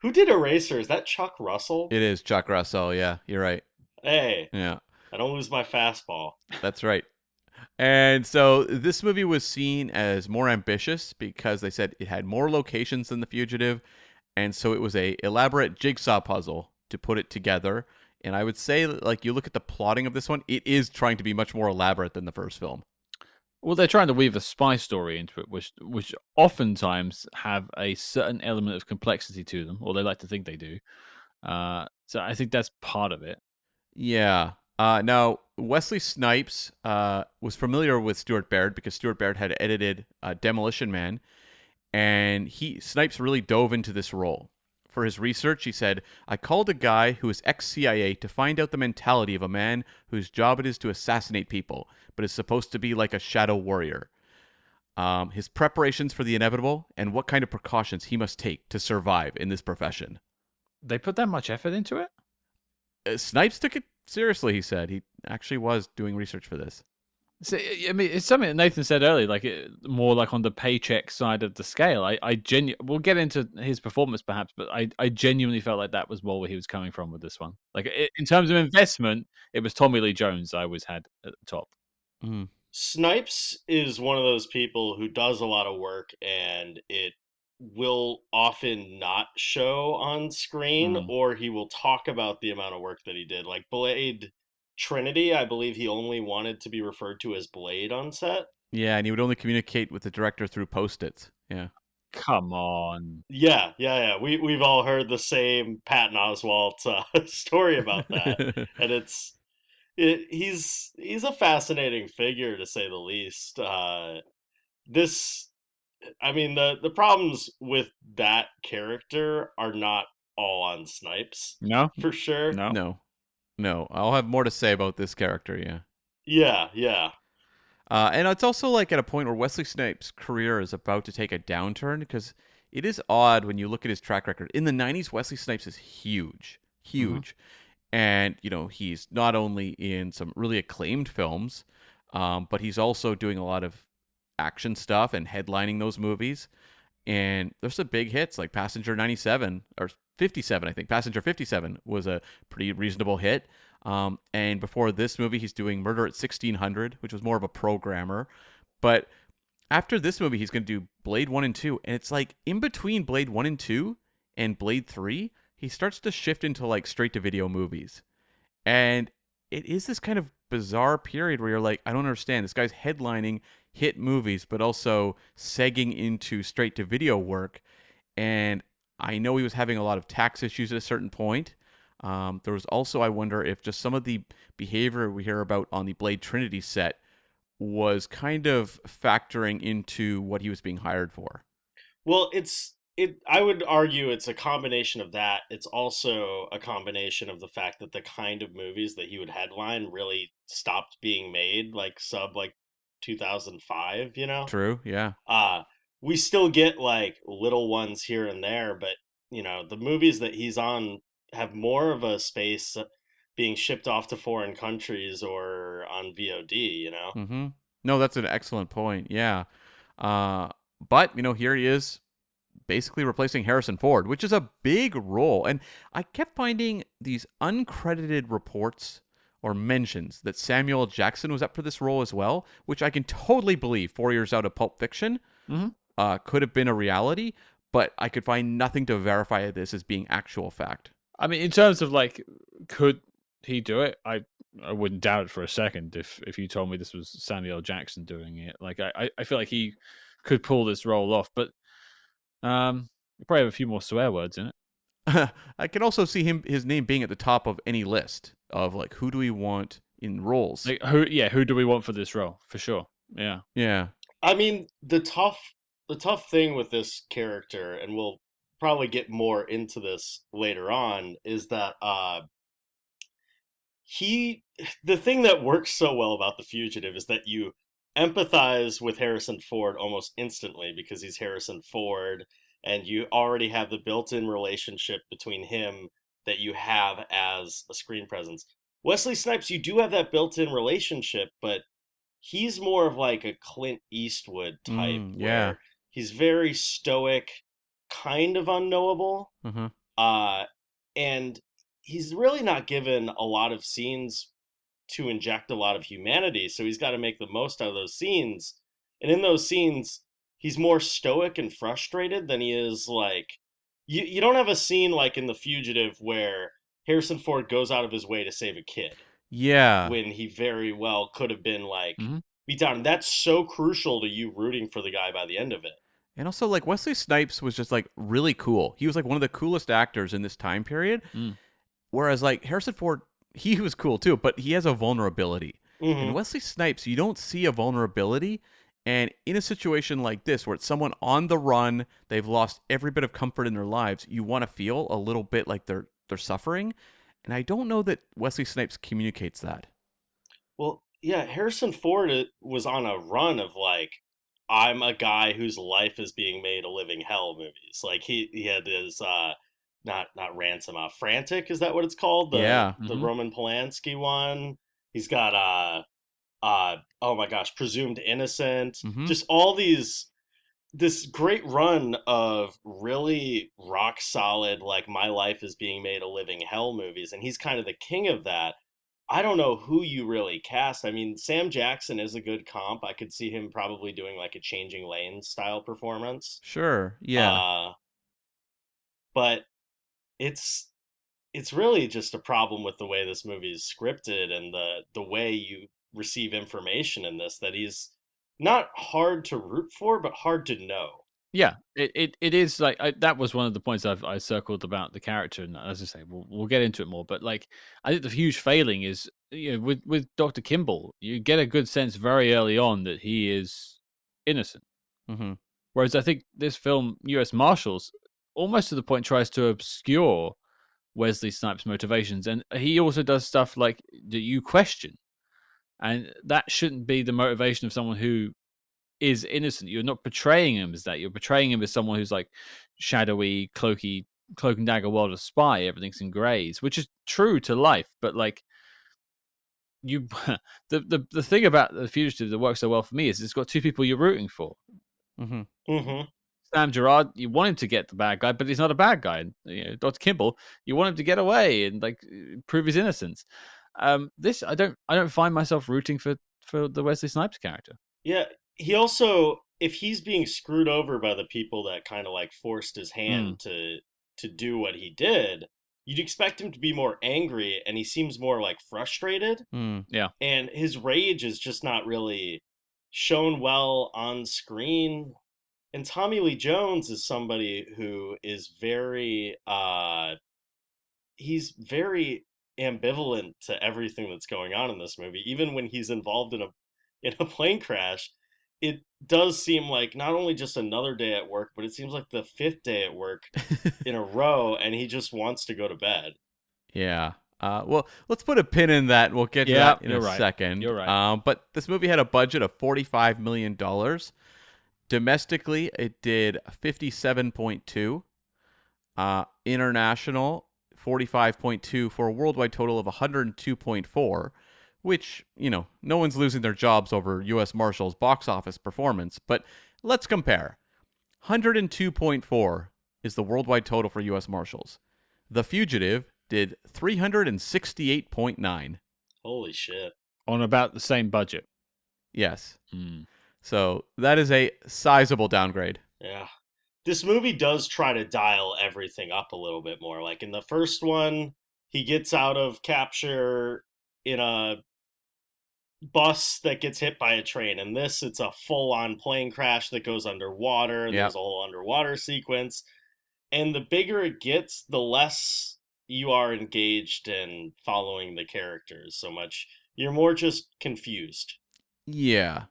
Who did Eraser? Is that Chuck Russell? It is Chuck Russell. Yeah, you're right. Hey, Yeah, I don't lose my fastball. that's right. And so this movie was seen as more ambitious because they said it had more locations than The Fugitive, and so it was a elaborate jigsaw puzzle to put it together. And I would say, like, you look at the plotting of this one, it is trying to be much more elaborate than the first film. Well, they're trying to weave a spy story into it, which oftentimes have a certain element of complexity to them, or they like to think they do. So I think that's part of it. Yeah. Now, Wesley Snipes was familiar with Stuart Baird because Stuart Baird had edited Demolition Man, and Snipes really dove into this role. For his research, he said, "I called a guy who is ex-CIA to find out the mentality of a man whose job it is to assassinate people, but is supposed to be like a shadow warrior. His preparations for the inevitable, and what kind of precautions he must take to survive in this profession." They put that much effort into it? Snipes took it seriously, he said. He actually was doing research for this. So, I mean, it's something that Nathan said earlier, like more like on the paycheck side of the scale. We'll get into his performance perhaps, but I genuinely felt like that was more where he was coming from with this one. Like in terms of investment, it was Tommy Lee Jones I always had at the top. Mm. Snipes is one of those people who does a lot of work and it will often not show on screen, or he will talk about the amount of work that he did. Like Blade Trinity, I believe he only wanted to be referred to as Blade on set. Yeah, and he would only communicate with the director through Post-its. Yeah. Come on. Yeah. We've all heard the same Patton Oswalt story about that, and he's a fascinating figure to say the least. I mean, the problems with that character are not all on Snipes. No, for sure. No. I'll have more to say about this character, yeah. Yeah. And it's also like at a point where Wesley Snipes' career is about to take a downturn because it is odd when you look at his track record. In the 90s, Wesley Snipes is huge. And, he's not only in some really acclaimed films, but he's also doing a lot of action stuff and headlining those movies. And there's some big hits like Passenger 97 or 57, I think. Passenger 57 was a pretty reasonable hit. And before this movie, he's doing Murder at 1600, which was more of a programmer. But after this movie, he's going to do Blade 1 and 2. And it's like in between Blade 1 and 2 and Blade 3, he starts to shift into like straight to video movies. And it is this kind of bizarre period where you're like, I don't understand. This guy's headlining hit movies, but also segging into straight to video work. And I know he was having a lot of tax issues at a certain point. There was also, I wonder if just some of the behavior we hear about on the Blade Trinity set was kind of factoring into what he was being hired for. Well, I would argue it's a combination of that. It's also a combination of the fact that the kind of movies that he would headline really stopped being made, like sub like 2005, you know? True, yeah. We still get like little ones here and there, but the movies that he's on have more of a space being shipped off to foreign countries or on VOD, Mm-hmm. No, that's an excellent point. Yeah. But, here he is basically replacing Harrison Ford, which is a big role. And I kept finding these uncredited reports or mentions that Samuel L. Jackson was up for this role as well, which I can totally believe 4 years out of Pulp Fiction could have been a reality, but I could find nothing to verify this as being actual fact. I mean, in terms of like, could he do it? I wouldn't doubt it for a second if you told me this was Samuel L. Jackson doing it. Like, I feel like he could pull this role off, but you probably have a few more swear words in it. I can also see his name being at the top of any list of like, who do we want in roles? Like, who do we want for this role? For sure. Yeah. Yeah. I mean, the tough thing with this character, and we'll probably get more into this later on, is that the thing that works so well about The Fugitive is that you empathize with Harrison Ford almost instantly because he's Harrison Ford, and you already have the built-in relationship between him that you have as a screen presence. Wesley Snipes, you do have that built-in relationship, but he's more of like a Clint Eastwood type, where he's very stoic, kind of unknowable, and he's really not given a lot of scenes to inject a lot of humanity, so he's got to make the most out of those scenes. And in those scenes, he's more stoic and frustrated than he is like... You don't have a scene like in The Fugitive where Harrison Ford goes out of his way to save a kid. Yeah. When he very well could have been like beat down. And that's so crucial to you rooting for the guy by the end of it. And also, like, Wesley Snipes was just like really cool. He was like one of the coolest actors in this time period. Whereas like Harrison Ford, he was cool too, but he has a vulnerability. In Wesley Snipes, you don't see a vulnerability. And in a situation like this, where it's someone on the run, they've lost every bit of comfort in their lives, you want to feel a little bit like they're suffering. And I don't know that Wesley Snipes communicates that. Well, yeah, Harrison Ford was on a run of like, I'm a guy whose life is being made a living hell movies. Like he had his not Ransom, Frantic, is that what it's called? The Roman Polanski one. He's got oh my gosh, Presumed Innocent. Just all this great run of really rock solid, like, my life is being made a living hell movies, and he's kind of the king of that. I don't know who you really cast. I mean, Sam Jackson is a good comp. I could see him probably doing like a Changing Lanes style performance. Sure, yeah. But it's really just a problem with the way this movie is scripted and the way you receive information in this, that he's not hard to root for, but hard to know. Yeah, it is like that was one of the points I circled about the character, and as I say, we'll get into it more. But like, I think the huge failing is with Dr. Kimball, you get a good sense very early on that he is innocent. Whereas I think this film, U.S. Marshals, almost to the point tries to obscure Wesley Snipes' motivations, and he also does stuff like that you question, and that shouldn't be the motivation of someone who is innocent. You're not portraying him as that. You're portraying him as someone who's like shadowy, cloak and dagger world of spy. Everything's in grays, which is true to life. But like, you the thing about The Fugitive that works so well for me is it's got two people you're rooting for. Mm-hmm. Mm-hmm. Sam Gerard, you want him to get the bad guy, but he's not a bad guy. Dr. Kimball, you want him to get away and like prove his innocence. This I don't find myself rooting for the Wesley Snipes character. Yeah, he also, if he's being screwed over by the people that kind of like forced his hand to do what he did, you'd expect him to be more angry, and he seems more like frustrated. Yeah. And his rage is just not really shown well on screen. And Tommy Lee Jones is somebody who is very he's very ambivalent to everything that's going on in this movie. Even when he's involved in a plane crash, it does seem like not only just another day at work, but it seems like the fifth day at work in a row, and he just wants to go to bed. Yeah. Well, let's put a pin in that. We'll get to that in a second. You're right. But this movie had a budget of $45 million. Domestically, it did 57.2. International, 45.2 for a worldwide total of 102.4, which, no one's losing their jobs over U.S. Marshals box office performance. But let's compare. 102.4 is the worldwide total for U.S. Marshals. The Fugitive did 368.9. Holy shit. On about the same budget. Yes. So that is a sizable downgrade. Yeah. This movie does try to dial everything up a little bit more. Like in the first one, he gets out of capture in a bus that gets hit by a train. In this, it's a full-on plane crash that goes underwater. Yep. There's a whole underwater sequence. And the bigger it gets, the less you are engaged in following the characters so much. You're more just confused. Yeah.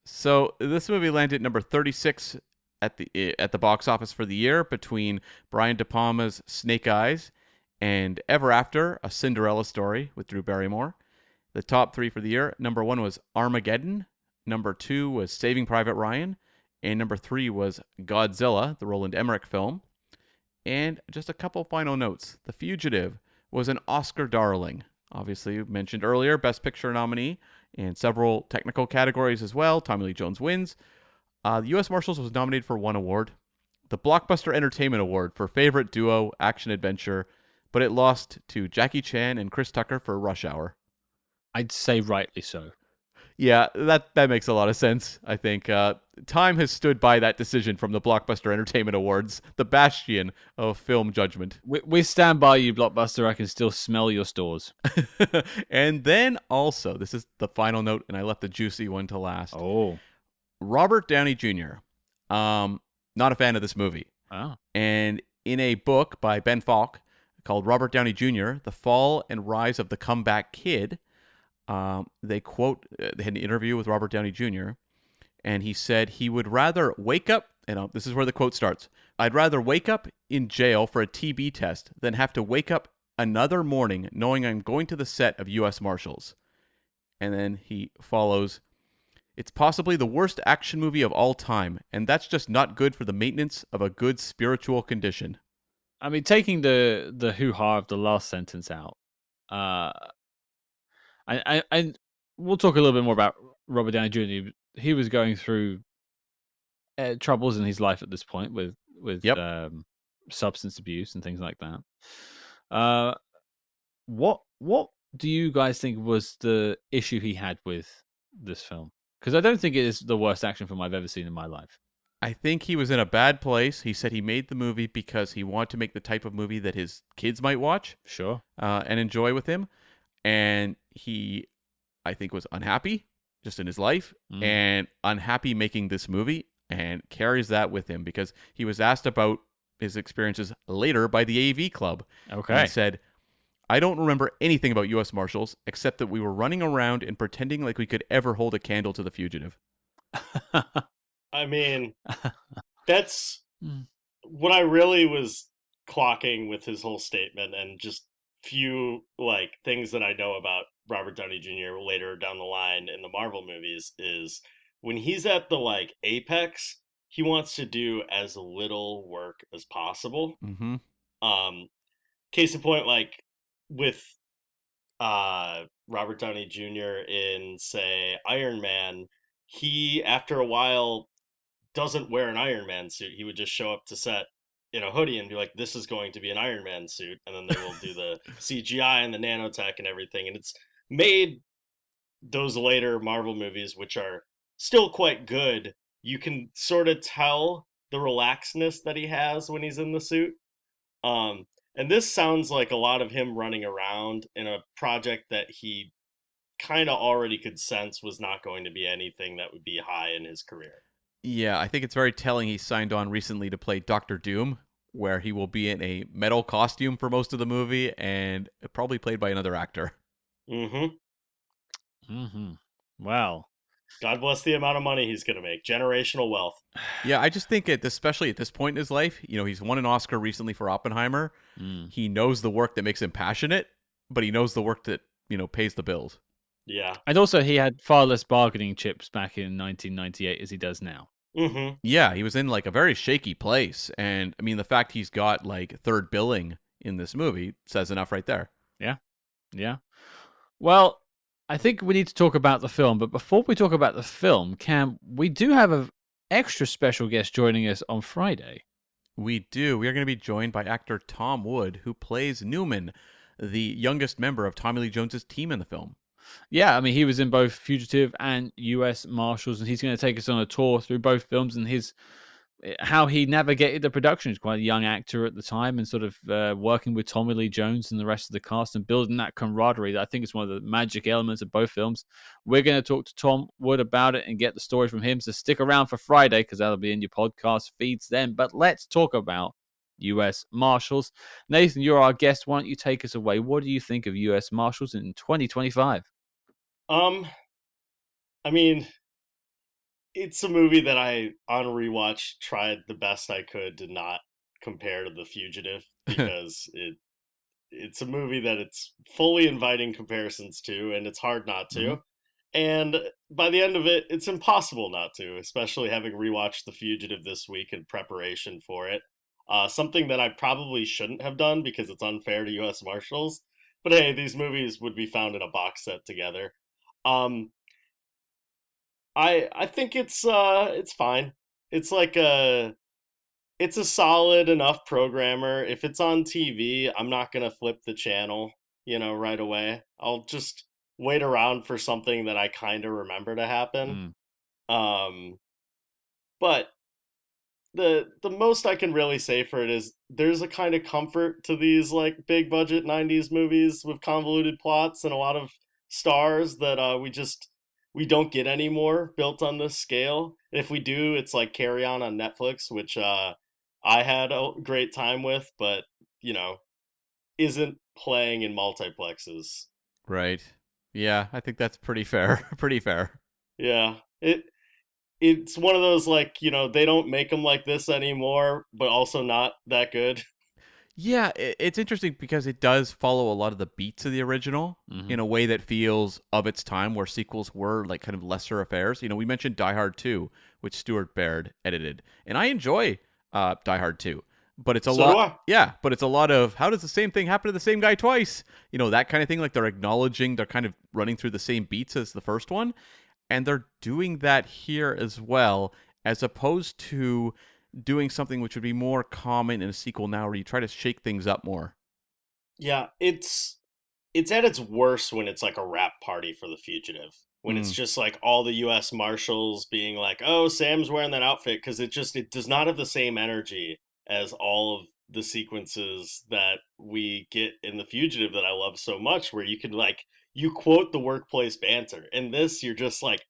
So this movie landed number 36 at the box office for the year, between Brian De Palma's Snake Eyes and Ever After, A Cinderella Story with Drew Barrymore. The top three for the year: number 1 was Armageddon, number 2 was Saving Private Ryan, and number 3 was Godzilla, the Roland Emmerich film. And just a couple final notes. The Fugitive was an Oscar darling. Obviously, mentioned earlier, Best Picture nominee, and several technical categories as well. Tommy Lee Jones wins. The U.S. Marshals was nominated for one award, the Blockbuster Entertainment Award for Favorite Duo Action Adventure, but it lost to Jackie Chan and Chris Tucker for Rush Hour. I'd say rightly so. Yeah, that makes a lot of sense, I think. Time has stood by that decision from the Blockbuster Entertainment Awards, the bastion of film judgment. We stand by you, Blockbuster. I can still smell your stores. And then also, this is the final note, and I left the juicy one to last. Oh. Robert Downey Jr. Not a fan of this movie. Oh. And in a book by Ben Falk called Robert Downey Jr., The Fall and Rise of the Comeback Kid, they had an interview with Robert Downey Jr., and he said he would rather wake up, and this is where the quote starts, "I'd rather wake up in jail for a TB test than have to wake up another morning knowing I'm going to the set of U.S. Marshals." And then he follows, "It's possibly the worst action movie of all time, and that's just not good for the maintenance of a good spiritual condition." I mean, taking the hoo-ha of the last sentence out, I we'll talk a little bit more about Robert Downey Jr. He was going through troubles in his life at this point with substance abuse and things like that. What do you guys think was the issue he had with this film? Because I don't think it is the worst action film I've ever seen in my life. I think he was in a bad place. He said he made the movie because he wanted to make the type of movie that his kids might watch. Sure. And enjoy with him. And he, I think, was unhappy just in his life and unhappy making this movie, and carries that with him because he was asked about his experiences later by the AV Club. Okay. And he said, "I don't remember anything about U.S. Marshals except that we were running around and pretending like we could ever hold a candle to the Fugitive." I mean, that's what I really was clocking with his whole statement, and just few things that I know about Robert Downey Jr. later down the line in the Marvel movies is when he's at the apex, he wants to do as little work as possible. Mm-hmm. Case in point, with Robert Downey Jr. in, say, Iron Man, he, after a while, doesn't wear an Iron Man suit. He would just show up to set in a hoodie and be like, this is going to be an Iron Man suit. And then they will do the CGI and the nanotech and everything. And it's made those later Marvel movies, which are still quite good. You can sort of tell the relaxedness that he has when he's in the suit. Um, and this sounds like a lot of him running around in a project that he kind of already could sense was not going to be anything that would be high in his career. Yeah, I think it's very telling he signed on recently to play Doctor Doom, where he will be in a metal costume for most of the movie and probably played by another actor. Mm-hmm. Mm-hmm. Wow. God bless the amount of money he's going to make. Generational wealth. Yeah, I just think especially at this point in his life, he's won an Oscar recently for Oppenheimer. He knows the work that makes him passionate, but he knows the work that, pays the bills. Yeah. And also, he had far less bargaining chips back in 1998 as he does now. Mm-hmm. Yeah, he was in like a very shaky place. And I mean, the fact he's got like third billing in this movie says enough right there. Yeah. Yeah. Well, I think we need to talk about the film. But before we talk about the film, Cam, we do have an extra special guest joining us on Friday. We do. We are going to be joined by actor Tom Wood, who plays Newman, the youngest member of Tommy Lee Jones's team in the film. Yeah, I mean, he was in both Fugitive and U.S. Marshals, and he's going to take us on a tour through both films and how he navigated the production. He's quite a young actor at the time, and sort of working with Tommy Lee Jones and the rest of the cast and building that camaraderie. That I think is one of the magic elements of both films. We're going to talk to Tom Wood about it and get the story from him. So stick around for Friday because that'll be in your podcast feeds then. But let's talk about U.S. Marshals. Nathan, you're our guest. Why don't you take us away? What do you think of U.S. Marshals in 2025? I mean, it's a movie that I, on rewatch, tried the best I could to not compare to The Fugitive because it's a movie that it's fully inviting comparisons to, and it's hard not to. Mhm. And by the end of it, it's impossible not to, especially having rewatched The Fugitive this week in preparation for it. Something that I probably shouldn't have done because it's unfair to U.S. Marshals. But hey, these movies would be found in a box set together. Um, I think it's fine. It's like it's a solid enough programmer. If it's on TV, I'm not gonna flip the channel, right away. I'll just wait around for something that I kind of remember to happen. Um, but the most I can really say for it is there's a kind of comfort to these like big budget 90s movies with convoluted plots and a lot of stars that we don't get anymore built on this scale. And if we do, it's like Carry On Netflix, which I had a great time with, but you know, isn't playing in multiplexes. Right. Yeah, I think that's pretty fair. Pretty fair. Yeah. It's one of those like, they don't make them like this anymore, but also not that good. Yeah, it's interesting because it does follow a lot of the beats of the original in a way that feels of its time, where sequels were like kind of lesser affairs. We mentioned Die Hard 2, which Stuart Baird edited, and I enjoy Die Hard 2, but it's a So do lot. I. Yeah, but it's a lot of how does the same thing happen to the same guy twice? That kind of thing. Like they're acknowledging they're kind of running through the same beats as the first one, and they're doing that here as well, as opposed to doing something which would be more common in a sequel now, where you try to shake things up more. Yeah, it's at its worst when it's like a rap party for The Fugitive. When it's just like all the US Marshals being like, "Oh, Sam's wearing that outfit," because it does not have the same energy as all of the sequences that we get in The Fugitive that I love so much, where you can like you quote the workplace banter. In this, you're just like,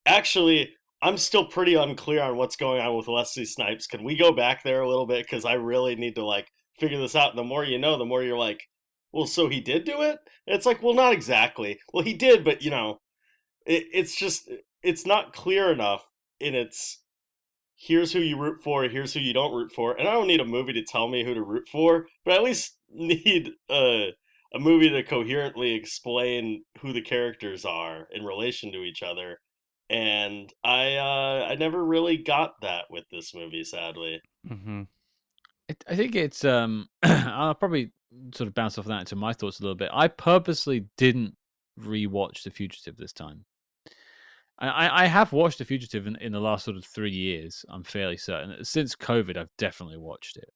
actually, I'm still pretty unclear on what's going on with Wesley Snipes. Can we go back there a little bit? Because I really need to like figure this out. And the more you know, the more you're like, well, so he did do it? And it's like, well, not exactly. Well, he did, but it's just it's not clear enough in its here's who you root for, here's who you don't root for. And I don't need a movie to tell me who to root for, but I at least need a movie to coherently explain who the characters are in relation to each other. And I never really got that with this movie, sadly. Mm-hmm. I think it's I'll probably sort of bounce off that into my thoughts a little bit. I purposely didn't rewatch The Fugitive this time. I have watched The Fugitive in the last sort of 3 years. I'm fairly certain. Since COVID, I've definitely watched it.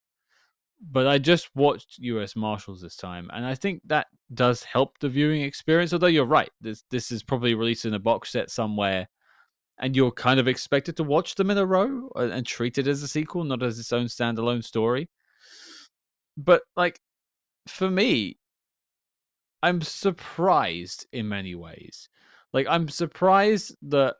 But I just watched U.S. Marshals this time, and I think that does help the viewing experience. Although you're right, this is probably released in a box set somewhere, and you're kind of expected to watch them in a row and treat it as a sequel, not as its own standalone story. But like, for me, I'm surprised in many ways. Like, I'm surprised that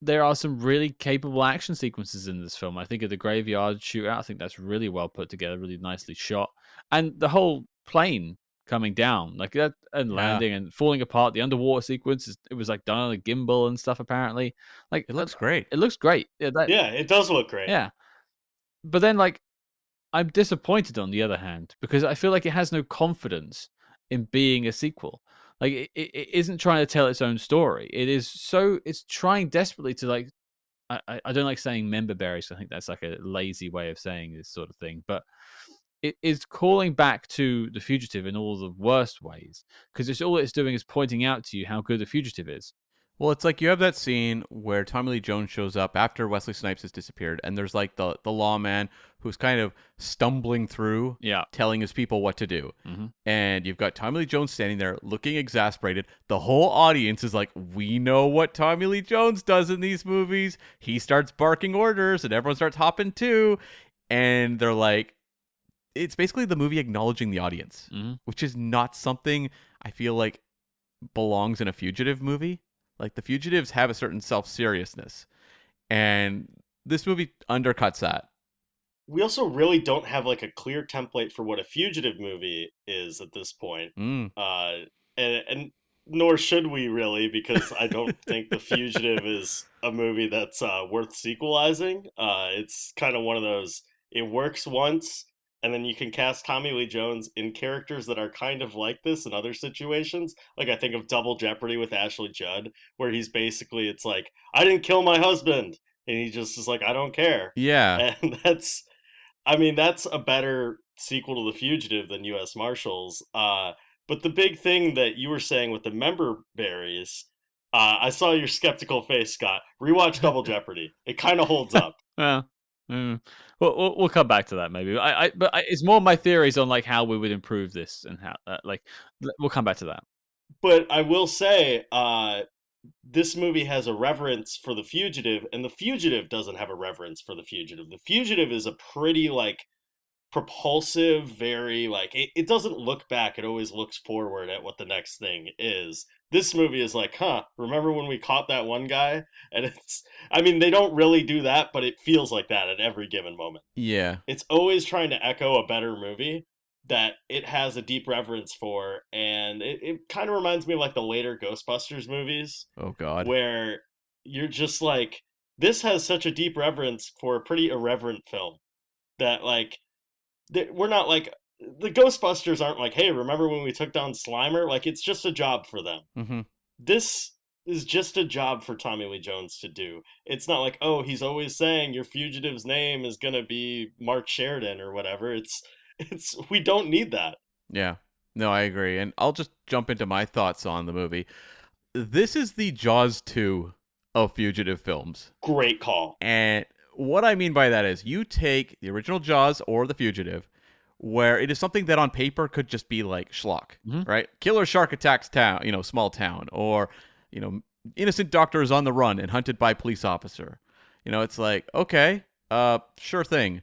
there are some really capable action sequences in this film. I think of the graveyard shootout. I think that's really well put together, really nicely shot. And the whole plane coming down, like that, and landing and falling apart. The underwater sequence, it was like done on a gimbal and stuff, apparently. Like, It looks great. It looks great. Yeah, it does look great. Yeah. But then, like, I'm disappointed on the other hand, because I feel like it has no confidence in being a sequel. Like, it isn't trying to tell its own story. It's trying desperately to, like, I don't like saying member berries. I think that's like a lazy way of saying this sort of thing. But it is calling back to The Fugitive in all the worst ways, because all it's doing is pointing out to you how good The Fugitive is. Well, it's like you have that scene where Tommy Lee Jones shows up after Wesley Snipes has disappeared, and there's like the lawman who's kind of stumbling through, telling his people what to do. Mm-hmm. And you've got Tommy Lee Jones standing there looking exasperated. The whole audience is like, we know what Tommy Lee Jones does in these movies. He starts barking orders, and everyone starts hopping too. And they're like, it's basically the movie acknowledging the audience, which is not something I feel like belongs in a Fugitive movie. Like, the Fugitives have a certain self-seriousness, and this movie undercuts that. We also really don't have like a clear template for what a Fugitive movie is at this point. And nor should we really, because I don't think The Fugitive is a movie that's worth sequelizing. It's kind of one of those, it works once, and then you can cast Tommy Lee Jones in characters that are kind of like this in other situations. Like, I think of Double Jeopardy with Ashley Judd, where he's basically, it's like, I didn't kill my husband. And he just is like, I don't care. Yeah. And that's a better sequel to The Fugitive than U.S. Marshals. But the big thing that you were saying with the member berries, I saw your skeptical face, Scott. Rewatch Double Jeopardy. It kind of holds up. Well, we'll come back to that maybe. But it's more my theories on like how we would improve this and how we'll come back to that. But I will say, this movie has a reverence for The Fugitive, and The Fugitive doesn't have a reverence for The Fugitive. The Fugitive is a pretty like propulsive, very like it doesn't look back, it always looks forward at what the next thing is. This movie is like, remember when we caught that one guy? And they don't really do that, but it feels like that at every given moment. Yeah. It's always trying to echo a better movie that it has a deep reverence for, and it kind of reminds me of like the later Ghostbusters movies. Oh God. Where you're just like, this has such a deep reverence for a pretty irreverent film that like, we're not like, the Ghostbusters aren't like, hey, remember when we took down Slimer? Like, it's just a job for them. Mm-hmm. This is just a job for Tommy Lee Jones to do. It's not like, oh, he's always saying your fugitive's name is gonna be Mark Sheridan or whatever. It's we don't need that. Yeah. No, I agree. And I'll just jump into my thoughts on the movie. This is the Jaws 2 of Fugitive films. Great call. And what I mean by that is you take the original Jaws or The Fugitive, where it is something that on paper could just be like schlock, right? Killer shark attacks town, small town, or, innocent doctor is on the run and hunted by police officer. It's like, okay, sure thing.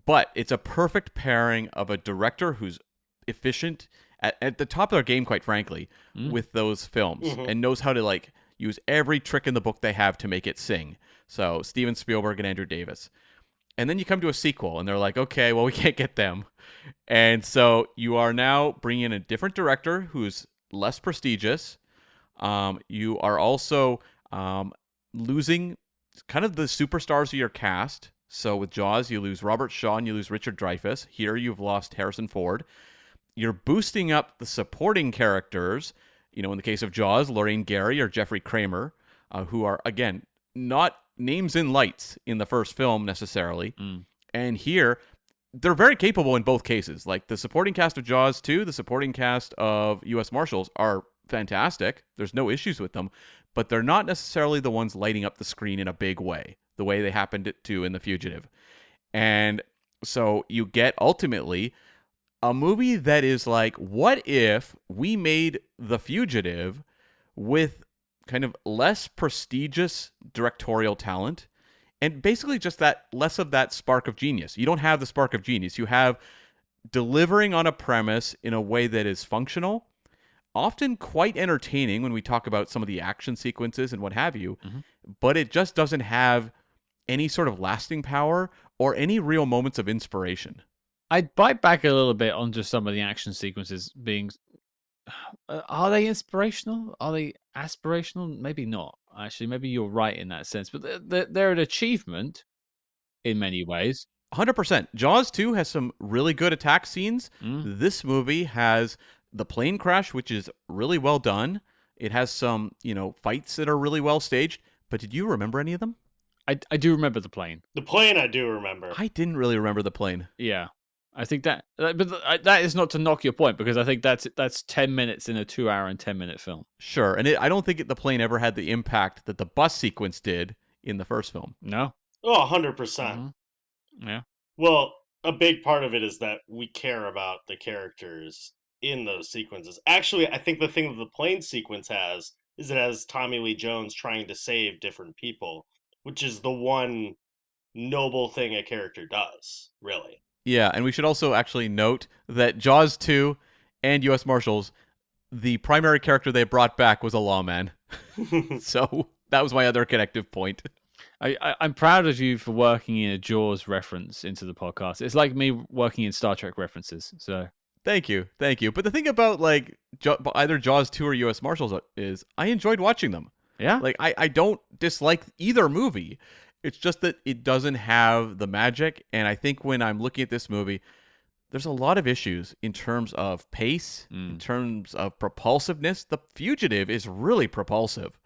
But it's a perfect pairing of a director who's efficient at the top of their game, quite frankly, with those films, and knows how to like use every trick in the book they have to make it sing. So Steven Spielberg and Andrew Davis. And then you come to a sequel and they're like, okay, well, we can't get them. And so you are now bringing in a different director who's less prestigious. You are also losing kind of the superstars of your cast. So with Jaws, you lose Robert Shaw and you lose Richard Dreyfuss. Here you've lost Harrison Ford. You're boosting up the supporting characters. In the case of Jaws, Lorraine Gary or Jeffrey Kramer, who are, again, not names in lights in the first film necessarily. And here, they're very capable in both cases. Like the supporting cast of Jaws 2, the supporting cast of U.S. Marshals are fantastic. There's no issues with them, but they're not necessarily the ones lighting up the screen in a big way, the way they happened to in The Fugitive. And so you get ultimately a movie that is like, what if we made The Fugitive with kind of less prestigious directorial talent and basically just that less of that spark of genius. You don't have the spark of genius. You have delivering on a premise in a way that is functional, often quite entertaining when we talk about some of the action sequences and what have you, but it just doesn't have any sort of lasting power or any real moments of inspiration. I'd bite back a little bit on just some of the action sequences being. Are they inspirational? Are they aspirational? Maybe not. Actually, maybe you're right in that sense. But they're an achievement in many ways. 100%. Jaws 2 has some really good attack scenes. This movie has the plane crash, which is really well done. It has some, fights that are really well staged. But did you remember any of them? I do remember the plane. The plane I do remember. I didn't really remember the plane. Yeah. I think that, but that is not to knock your point, because I think that's 10 minutes in a 2-hour and 10-minute film. Sure, and I don't think the plane ever had the impact that the bus sequence did in the first film. No. Oh, 100%. Yeah. Well, a big part of it is that we care about the characters in those sequences. Actually, I think the thing that the plane sequence has is it has Tommy Lee Jones trying to save different people, which is the one noble thing a character does, really. Yeah, and we should also actually note that Jaws 2 and U.S. Marshals, the primary character they brought back was a lawman. So that was my other connective point. I'm proud of you for working in a Jaws reference into the podcast. It's like me working in Star Trek references. So thank you. But the thing about either Jaws 2 or U.S. Marshals is I enjoyed watching them. Yeah, I don't dislike either movie. It's just that it doesn't have the magic, and I think when I'm looking at this movie, there's a lot of issues in terms of pace, in terms of propulsiveness. The Fugitive is really propulsive,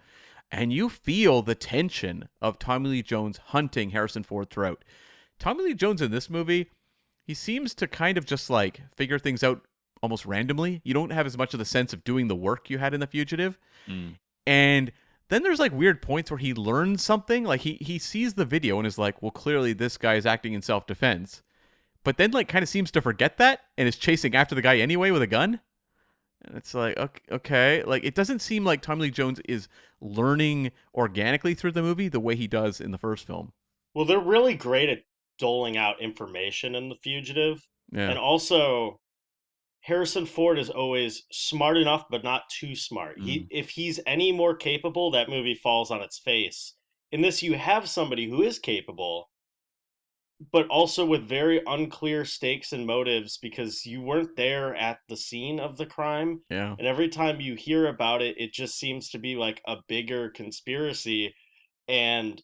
and you feel the tension of Tommy Lee Jones hunting Harrison Ford throughout. Tommy Lee Jones in this movie, he seems to kind of just figure things out almost randomly. You don't have as much of the sense of doing the work you had in The Fugitive, and then there's weird points where he learns something. He sees the video and is like, well, clearly this guy is acting in self-defense. But then kind of seems to forget that and is chasing after the guy anyway with a gun. And it's okay. It doesn't seem like Tommy Lee Jones is learning organically through the movie the way he does in the first film. Well, they're really great at doling out information in The Fugitive. Yeah. And also, Harrison Ford is always smart enough, but not too smart. If he's any more capable, that movie falls on its face. In this, you have somebody who is capable, but also with very unclear stakes and motives because you weren't there at the scene of the crime. Yeah. And every time you hear about it, it just seems to be like a bigger conspiracy. And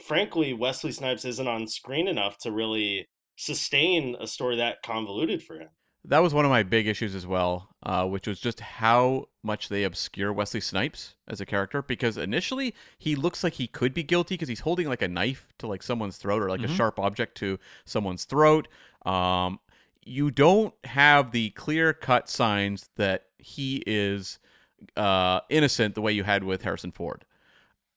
frankly, Wesley Snipes isn't on screen enough to really sustain a story that convoluted for him. That was one of my big issues as well, which was just how much they obscure Wesley Snipes as a character. Because initially, he looks like he could be guilty because he's holding a knife to someone's throat or a sharp object to someone's throat. You don't have the clear-cut signs that he is innocent the way you had with Harrison Ford.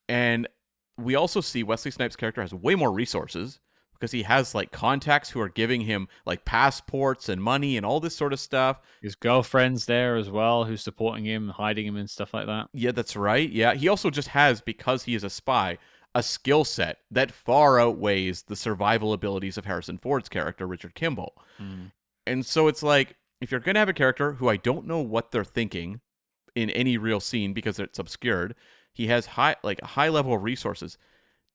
And we also see Wesley Snipes' character has way more resources, because he has contacts who are giving him passports and money and all this sort of stuff. His girlfriend's there as well, who's supporting him, hiding him and stuff like that. Yeah, that's right. Yeah, he also just has, because he is a spy, a skill set that far outweighs the survival abilities of Harrison Ford's character, Richard Kimball. And so it's if you're going to have a character who I don't know what they're thinking in any real scene because it's obscured, he has a high level of resources.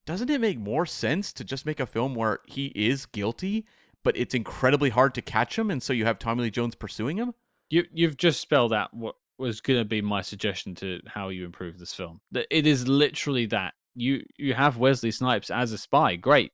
Doesn't it make more sense to just make a film where he is guilty, but it's incredibly hard to catch him, and so you have Tommy Lee Jones pursuing him? You've just spelled out what was going to be my suggestion to how you improve this film. It is literally that. You have Wesley Snipes as a spy, great,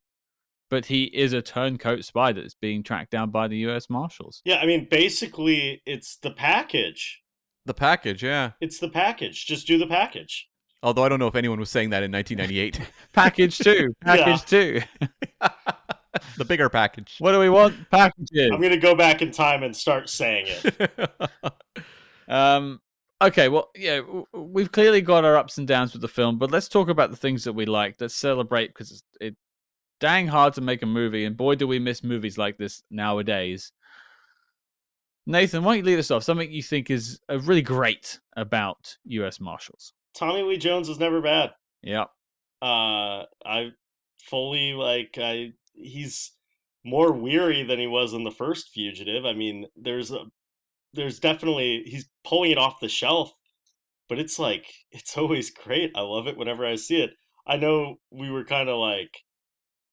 but he is a turncoat spy that's being tracked down by the U.S. Marshals. Yeah, I mean, basically, it's the package. The package, yeah. It's the package. Just do the package. Although I don't know if anyone was saying that in 1998. Package 2. Package 2. The bigger package. What do we want? Packages. I'm going to go back in time and start saying it. Okay, well, yeah, we've clearly got our ups and downs with the film, but let's talk about the things that we like. Let's celebrate, because it's dang hard to make a movie, and boy, do we miss movies like this nowadays. Nathan, why don't you lead us off? Something you think is really great about U.S. Marshals. Tommy Lee Jones is never bad. Yeah. I fully he's more weary than he was in the first Fugitive. I mean, there's definitely, he's pulling it off the shelf, but it's always great. I love it whenever I see it. I know we were kind of like,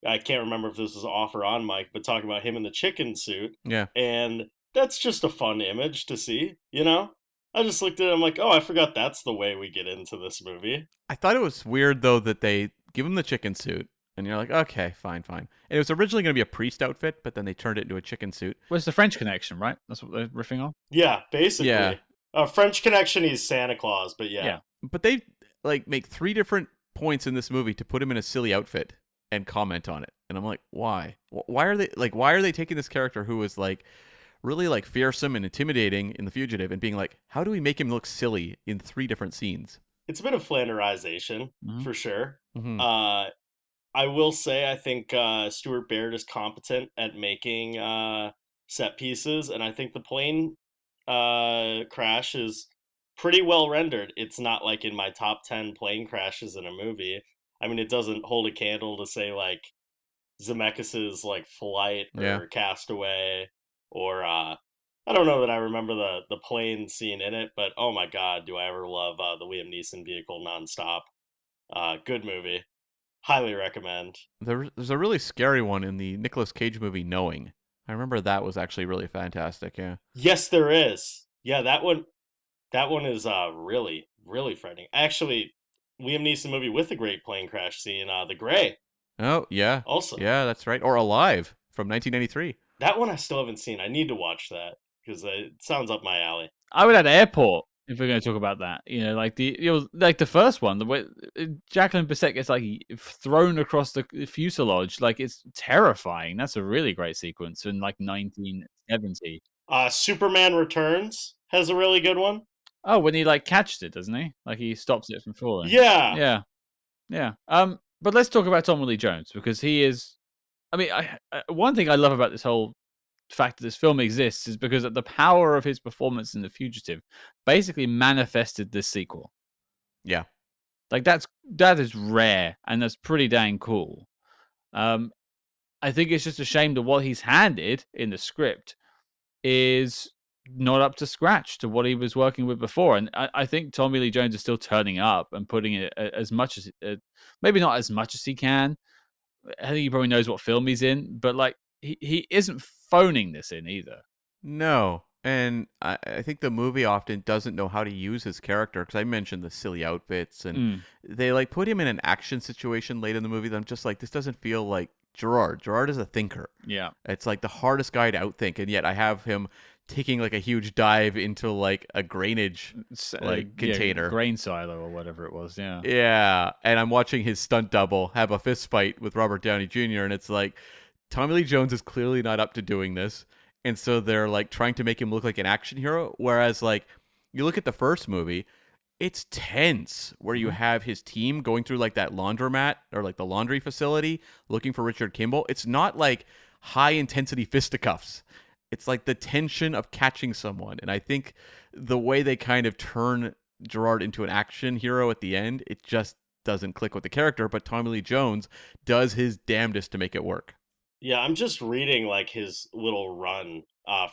I can't remember if this was off or on mic, but talking about him in the chicken suit. Yeah. And that's just a fun image to see, you know? I just looked at it, I'm like, oh, I forgot that's the way we get into this movie. I thought it was weird, though, that they give him the chicken suit, and you're like, okay, fine. And it was originally going to be a priest outfit, but then they turned it into a chicken suit. Well, it's the French Connection, right? That's what they're riffing on? Yeah, basically. Yeah. French Connection, he's Santa Claus, but yeah. But they, make 3 different points in this movie to put him in a silly outfit and comment on it. And I'm like, why? Why are they taking this character who is, really, fearsome and intimidating in The Fugitive and being like, how do we make him look silly in 3 different scenes? It's a bit of Flanderization, for sure. Mm-hmm. I will say, I think Stuart Baird is competent at making set pieces, and I think the plane crash is pretty well rendered. It's not like in my top 10 plane crashes in a movie. I mean, it doesn't hold a candle to say Zemeckis's Flight or Castaway, or I don't know that I remember the plane scene in it, but oh my god, do I ever love the Liam Neeson vehicle nonstop. Good movie. Highly recommend. There's a really scary one in the Nicolas Cage movie Knowing. I remember that was actually really fantastic, yeah. Yes, there is. Yeah, that one is really, really frightening. Actually, Liam Neeson movie with a great plane crash scene, The Grey. Oh, yeah. Also. Yeah, that's right. Or Alive from 1993. That one I still haven't seen. I need to watch that because it sounds up my alley. I would add Airport if we're going to talk about that. The first one, the way Jacqueline Bisset gets thrown across the fuselage, it's terrifying. That's a really great sequence in 1970. Superman Returns has a really good one. Oh, when he catches it, doesn't he? He stops it from falling. Yeah. But let's talk about Tommy Lee Jones, because he is. I mean, one thing I love about this whole fact that this film exists is because the power of his performance in The Fugitive basically manifested this sequel. Yeah. That is rare, and that's pretty dang cool. I think it's just a shame that what he's handed in the script is not up to scratch to what he was working with before. And I think Tommy Lee Jones is still turning up and putting it as much as, maybe not as much as he can. I think he probably knows what film he's in, but he isn't phoning this in either. No. And I think the movie often doesn't know how to use his character, because I mentioned the silly outfits, and they put him in an action situation late in the movie that I'm just like, this doesn't feel like Gerard. Gerard is a thinker. Yeah. It's the hardest guy to outthink, and yet I have him taking a huge dive into a grainage container, grain silo or whatever it was. Yeah, and I'm watching his stunt double have a fist fight with Robert Downey Jr. and it's Tommy Lee Jones is clearly not up to doing this, and so they're trying to make him look like an action hero. Whereas you look at the first movie, it's tense, where you have his team going through that laundromat or the laundry facility looking for Richard Kimball. It's not high intensity fisticuffs. It's the tension of catching someone. And I think the way they kind of turn Gerard into an action hero at the end, it just doesn't click with the character. But Tommy Lee Jones does his damnedest to make it work. Yeah, I'm just reading his little run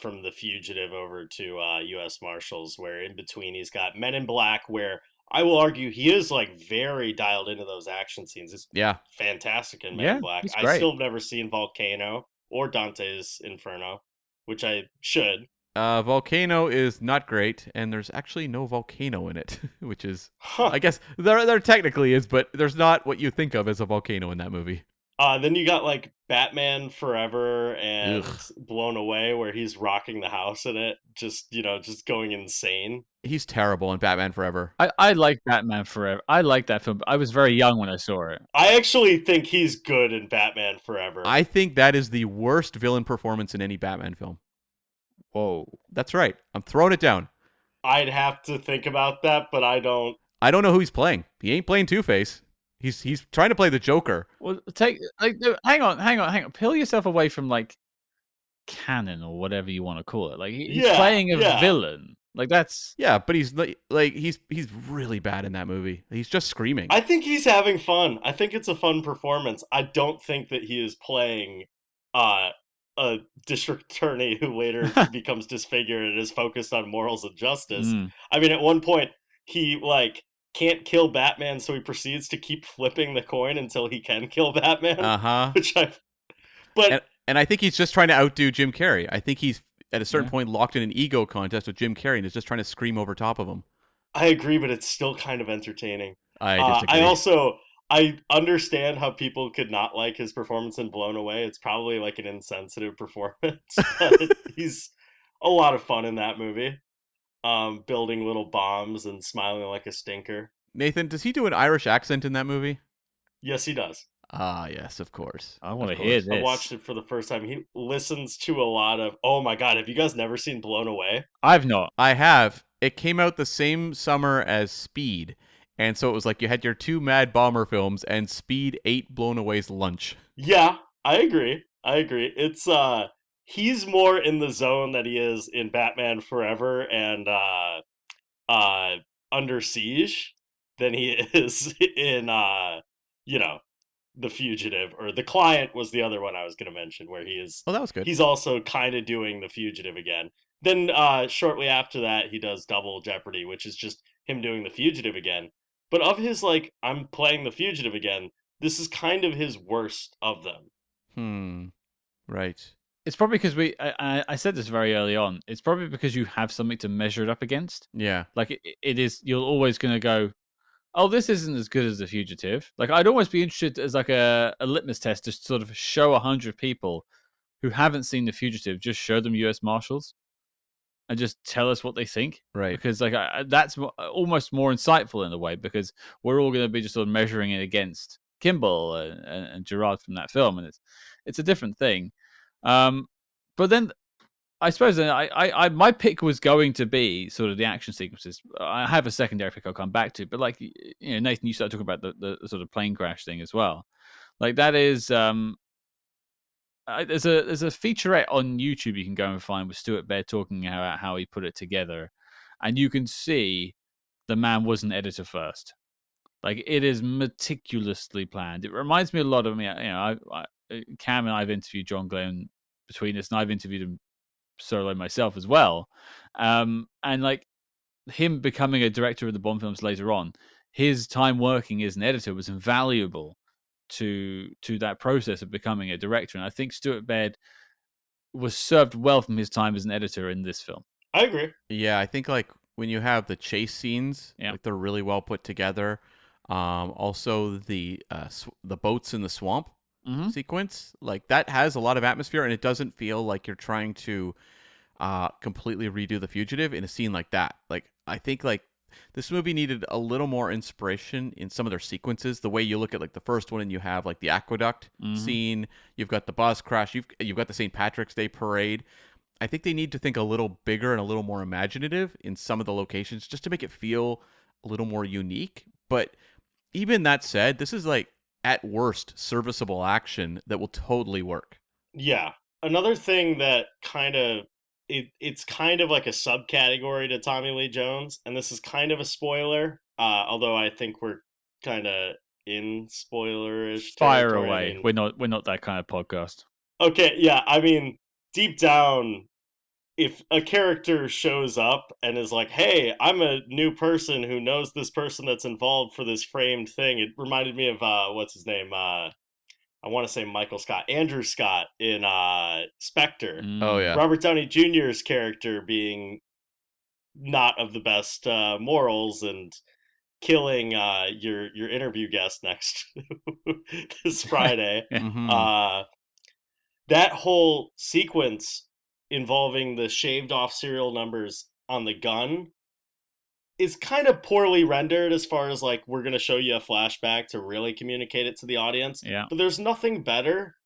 from The Fugitive over to U.S. Marshals, where in between he's got Men in Black, where I will argue he is very dialed into those action scenes. It's fantastic in Men in Black. I still have never seen Volcano or Dante's Inferno, which I should. Volcano is not great, and there's actually no volcano in it, which is, I guess, there technically is, but there's not what you think of as a volcano in that movie. Then you got Batman Forever and Blown Away, where he's rocking the house in it, just going insane. He's terrible in Batman Forever. I like Batman Forever. I like that film. I was very young when I saw it. I actually think he's good in Batman Forever. I think that is the worst villain performance in any Batman film. Whoa. That's right. I'm throwing it down. I'd have to think about that, but I don't. I don't know who he's playing. He ain't playing Two-Face. He's trying to play the Joker. Well, hang on. Peel yourself away from like canon or whatever you want to call it. Like he's playing a villain. Like that's Yeah, but he's he's really bad in that movie. He's just screaming. I think he's having fun. I think it's a fun performance. I don't think that he is playing a district attorney who later becomes disfigured and is focused on morals and justice. I mean, at one point he like can't kill Batman, so he proceeds to keep flipping the coin until he can kill Batman. And I think he's just trying to outdo Jim Carrey. I think he's at a certain point locked in an ego contest with Jim Carrey and is just trying to scream over top of him. I agree, but it's still kind of entertaining. I disagree. I understand how people could not like his performance in Blown Away. It's probably like an insensitive performance, but he's a lot of fun in that movie. Building little bombs and smiling like a stinker. Nathan, does he do an Irish accent in that movie? Yes, he does. Ah, yes, of course. I want to hear this. I watched it for the first time. He listens to a lot of, oh my God, have you guys never seen Blown Away? I've not. I have. It came out the same summer as Speed. And so it was like you had your two Mad Bomber films and Speed ate Blown Away's lunch. Yeah, I agree. It's, he's more in the zone that he is in Batman Forever and, Under Siege than he is in, The Fugitive, or The Client was the other one I was going to mention, where he is. Oh, that was good. He's also kind of doing The Fugitive again. Then shortly after that, he does Double Jeopardy, which is just him doing The Fugitive again. But of his, like, I'm playing The Fugitive again, this is kind of his worst of them. Right. It's probably because I said this very early on. It's probably because you have something to measure it up against. Yeah. Like it is, you're always going to go, oh, this isn't as good as The Fugitive. Like, I'd almost be interested as like a litmus test to sort of show 100 people who haven't seen The Fugitive, just show them U.S. Marshals and just tell us what they think. Right. Because like that's almost more insightful in a way, because we're all going to be just sort of measuring it against Kimball and Gerard from that film, and it's a different thing. But then I suppose I my pick was going to be sort of the action sequences. I have a secondary pick I'll come back to, but like, you know, Nathan, you started talking about the sort of plane crash thing as well. Like that is there's a featurette on YouTube you can go and find with Stuart Baird talking about how he put it together, and you can see the man was an editor first. Like it is meticulously planned. It reminds me a lot of me. You know, Cam and I've interviewed John Glenn between us, and I've interviewed him solo myself as well, and like him becoming a director of the Bond films later on, his time working as an editor was invaluable to that process of becoming a director, and I think Stuart Baird was served well from his time as an editor in this film. I agree. Yeah, I think like when you have the chase scenes, Yeah. like they're really well put together. Also the boats in the swamp sequence, like that has a lot of atmosphere, and it doesn't feel like you're trying to completely redo The Fugitive in a scene like that. Like I think like this movie needed a little more inspiration in some of their sequences. The way you look at like the first one, and you have like the aqueduct scene, you've got the bus crash, you've got the St. Patrick's Day parade. I think they need to think a little bigger and a little more imaginative in some of the locations, just to make it feel a little more unique. But even that said, this is like at worst serviceable action that will totally work. Yeah. Another thing that kind of it's kind of like a subcategory to Tommy Lee Jones, and this is kind of a spoiler, although I think we're kind of in spoilerish Fire territory. away. I mean, We're not that kind of podcast. okay, yeah, I mean, deep down, if a character shows up and is like, hey, I'm a new person who knows this person that's involved for this framed thing, it reminded me of what's his name, I want to say Michael Scott, Andrew Scott in Spectre. Oh yeah, Robert Downey Jr.'s character being not of the best morals and killing your interview guest next this Friday. That whole sequence involving the shaved off serial numbers on the gun is kind of poorly rendered, as far as like, we're going to show you a flashback to really communicate it to the audience. Yeah. But there's nothing better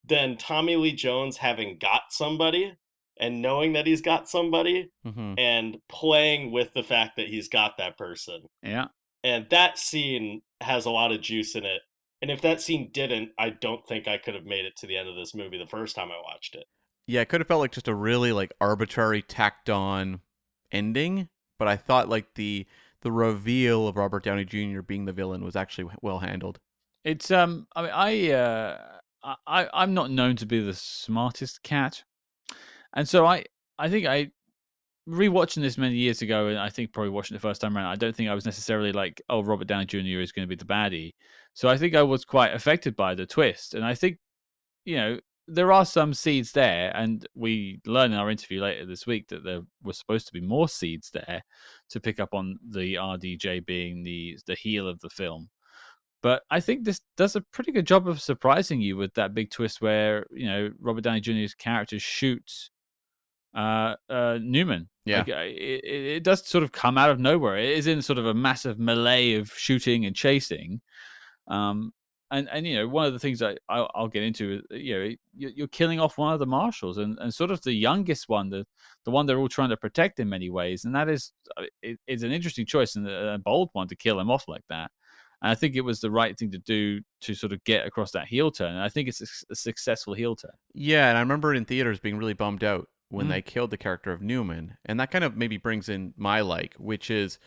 than Tommy Lee Jones having got somebody and knowing that he's got somebody Mm-hmm. and playing with the fact that he's got that person. Yeah. And that scene has a lot of juice in it. And if that scene didn't, I don't think I could have made it to the end of this movie the first time I watched it. Yeah, it could have felt like just a really like arbitrary, tacked on ending, but I thought like the reveal of Robert Downey Jr. being the villain was actually well handled. It's I mean I'm not known to be the smartest cat. And so I think I rewatching this many years ago, and I think probably watching it the first time around, I don't think I was necessarily like, oh, Robert Downey Jr. is going to be the baddie. So I think I was quite affected by the twist. And I think, there are some seeds there, and we learn in our interview later this week that there was supposed to be more seeds there to pick up on the RDJ being the heel of the film. But I think this does a pretty good job of surprising you with that big twist where, Robert Downey Jr.'s character shoots Newman. Yeah. Like, it does sort of come out of nowhere. It is in sort of a massive melee of shooting and chasing. And one of the things that I'll get into is, you're killing off one of the marshals and sort of the youngest one, the one they're all trying to protect in many ways. And that is, it's an interesting choice and a bold one to kill him off like that. And I think it was the right thing to do to sort of get across that heel turn. And I think it's a successful heel turn. Yeah, and I remember in theaters being really bummed out when they killed the character of Newman. And that kind of maybe brings in my which is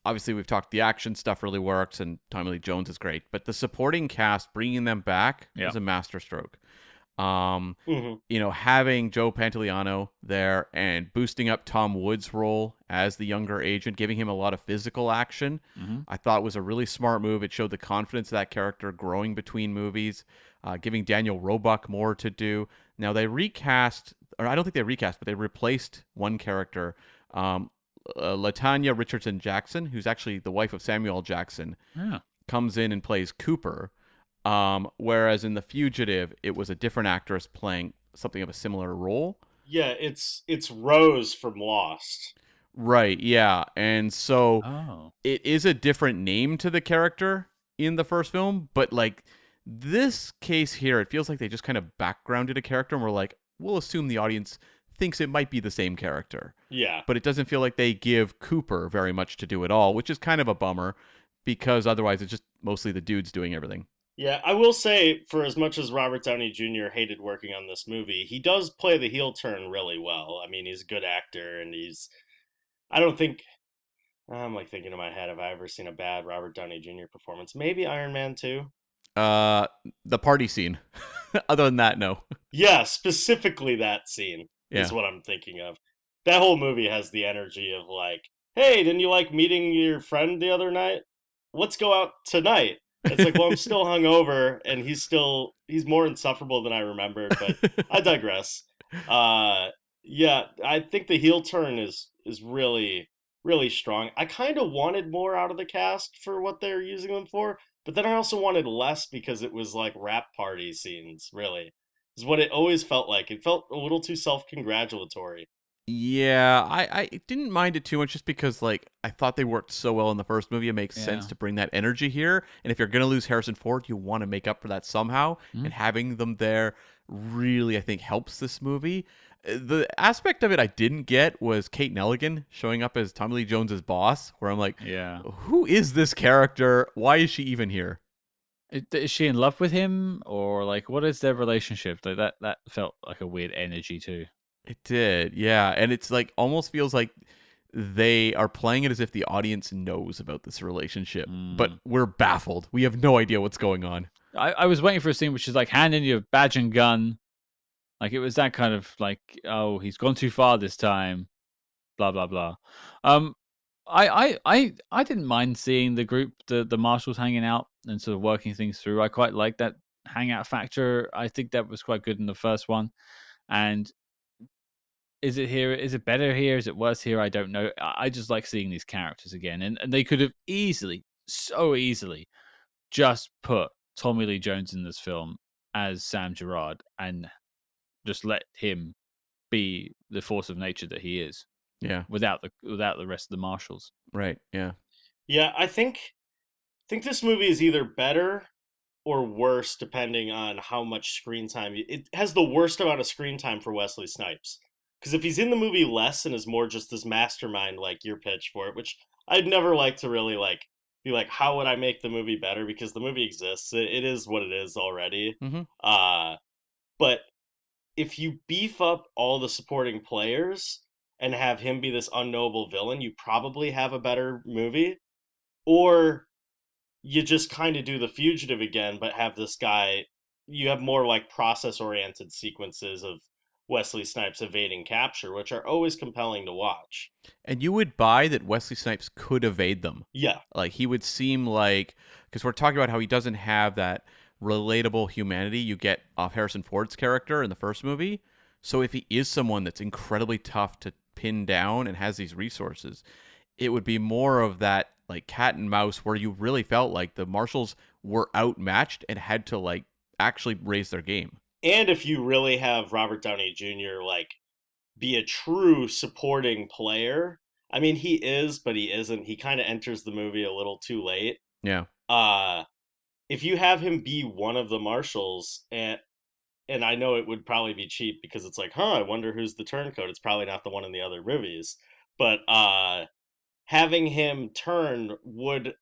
obviously we've talked the action stuff really works and Tommy Lee Jones is great, but the supporting cast, bringing them back is a masterstroke. Having Joe Pantoliano there and boosting up Tom Wood's role as the younger agent, giving him a lot of physical action, I thought was a really smart move. It showed the confidence of that character growing between movies, giving Daniel Roebuck more to do. Now they recast, or I don't think they recast, but they replaced one character, LaTanya Richardson Jackson, who's actually the wife of Samuel Jackson, comes in and plays Cooper. Whereas in The Fugitive, it was a different actress playing something of a similar role. Yeah, it's Rose from Lost. Right, yeah. And so it is a different name to the character in the first film, but like this case here, it feels like they just kind of backgrounded a character and were like, we'll assume the audience thinks it might be the same character. Yeah. But it doesn't feel like they give Cooper very much to do at all, which is kind of a bummer because otherwise it's just mostly the dudes doing everything. Yeah, I will say, for as much as Robert Downey Jr. hated working on this movie, he does play the heel turn really well. I mean, he's a good actor, and I don't think... I'm like thinking in my head, have I ever seen a bad Robert Downey Jr. performance? Maybe Iron Man 2? The party scene. Other than that, no. Yeah, specifically that scene is what I'm thinking of. That whole movie has the energy of like, hey, didn't you like meeting your friend the other night? Let's go out tonight. It's like, well, I'm still hungover, and he's more insufferable than I remembered, but I digress. Yeah, I think the heel turn is really, really strong. I kind of wanted more out of the cast for what they're using them for, but then I also wanted less because it was like rap party scenes, really. Is what it always felt like. It felt a little too self-congratulatory. Yeah, I didn't mind it too much just because, like, I thought they worked so well in the first movie. It makes sense to bring that energy here. And if you're going to lose Harrison Ford, you want to make up for that somehow. And having them there really, I think, helps this movie. The aspect of it I didn't get was Kate Nelligan showing up as Tommy Lee Jones's boss, where I'm like, who is this character? Why is she even here? Is she in love with him? Or, like, what is their relationship? Like that felt like a weird energy, too. It did, yeah. And it's like almost feels like they are playing it as if the audience knows about this relationship, but we're baffled. We have no idea what's going on. I was waiting for a scene which is like, hand in your badge and gun. Like, it was that kind of like, oh, he's gone too far this time. Blah, blah, blah. I didn't mind seeing the group, the marshals hanging out and sort of working things through. I quite like that hangout factor. I think that was quite good in the first one. And is it here? Is it better here? Is it worse here? I don't know. I just like seeing these characters again. And they could have so easily, just put Tommy Lee Jones in this film as Sam Gerard and just let him be the force of nature that he is. Yeah. Without the rest of the marshals. Right. Yeah. Yeah, I think this movie is either better or worse depending on how much screen time. It has the worst amount of screen time for Wesley Snipes. Because if he's in the movie less and is more just this mastermind, like your pitch for it, which I'd never like to really like be like, how would I make the movie better? Because the movie exists. It is what it is already. Mm-hmm. But if you beef up all the supporting players and have him be this unknowable villain, you probably have a better movie. Or you just kind of do the Fugitive again, but have this guy. You have more like process-oriented sequences of Wesley Snipes evading capture, which are always compelling to watch. And you would buy that Wesley Snipes could evade them. Yeah. Like, he would seem like, because we're talking about how he doesn't have that relatable humanity you get off Harrison Ford's character in the first movie. So if he is someone that's incredibly tough to pin down and has these resources, it would be more of that like cat and mouse where you really felt like the Marshals were outmatched and had to like actually raise their game. And if you really have Robert Downey Jr. like be a true supporting player, I mean he is, but he isn't. He kind of enters the movie a little too late. Yeah. If you have him be one of the Marshals, and I know it would probably be cheap because it's like, I wonder who's the turncoat. It's probably not the one in the other movies, but having him turn would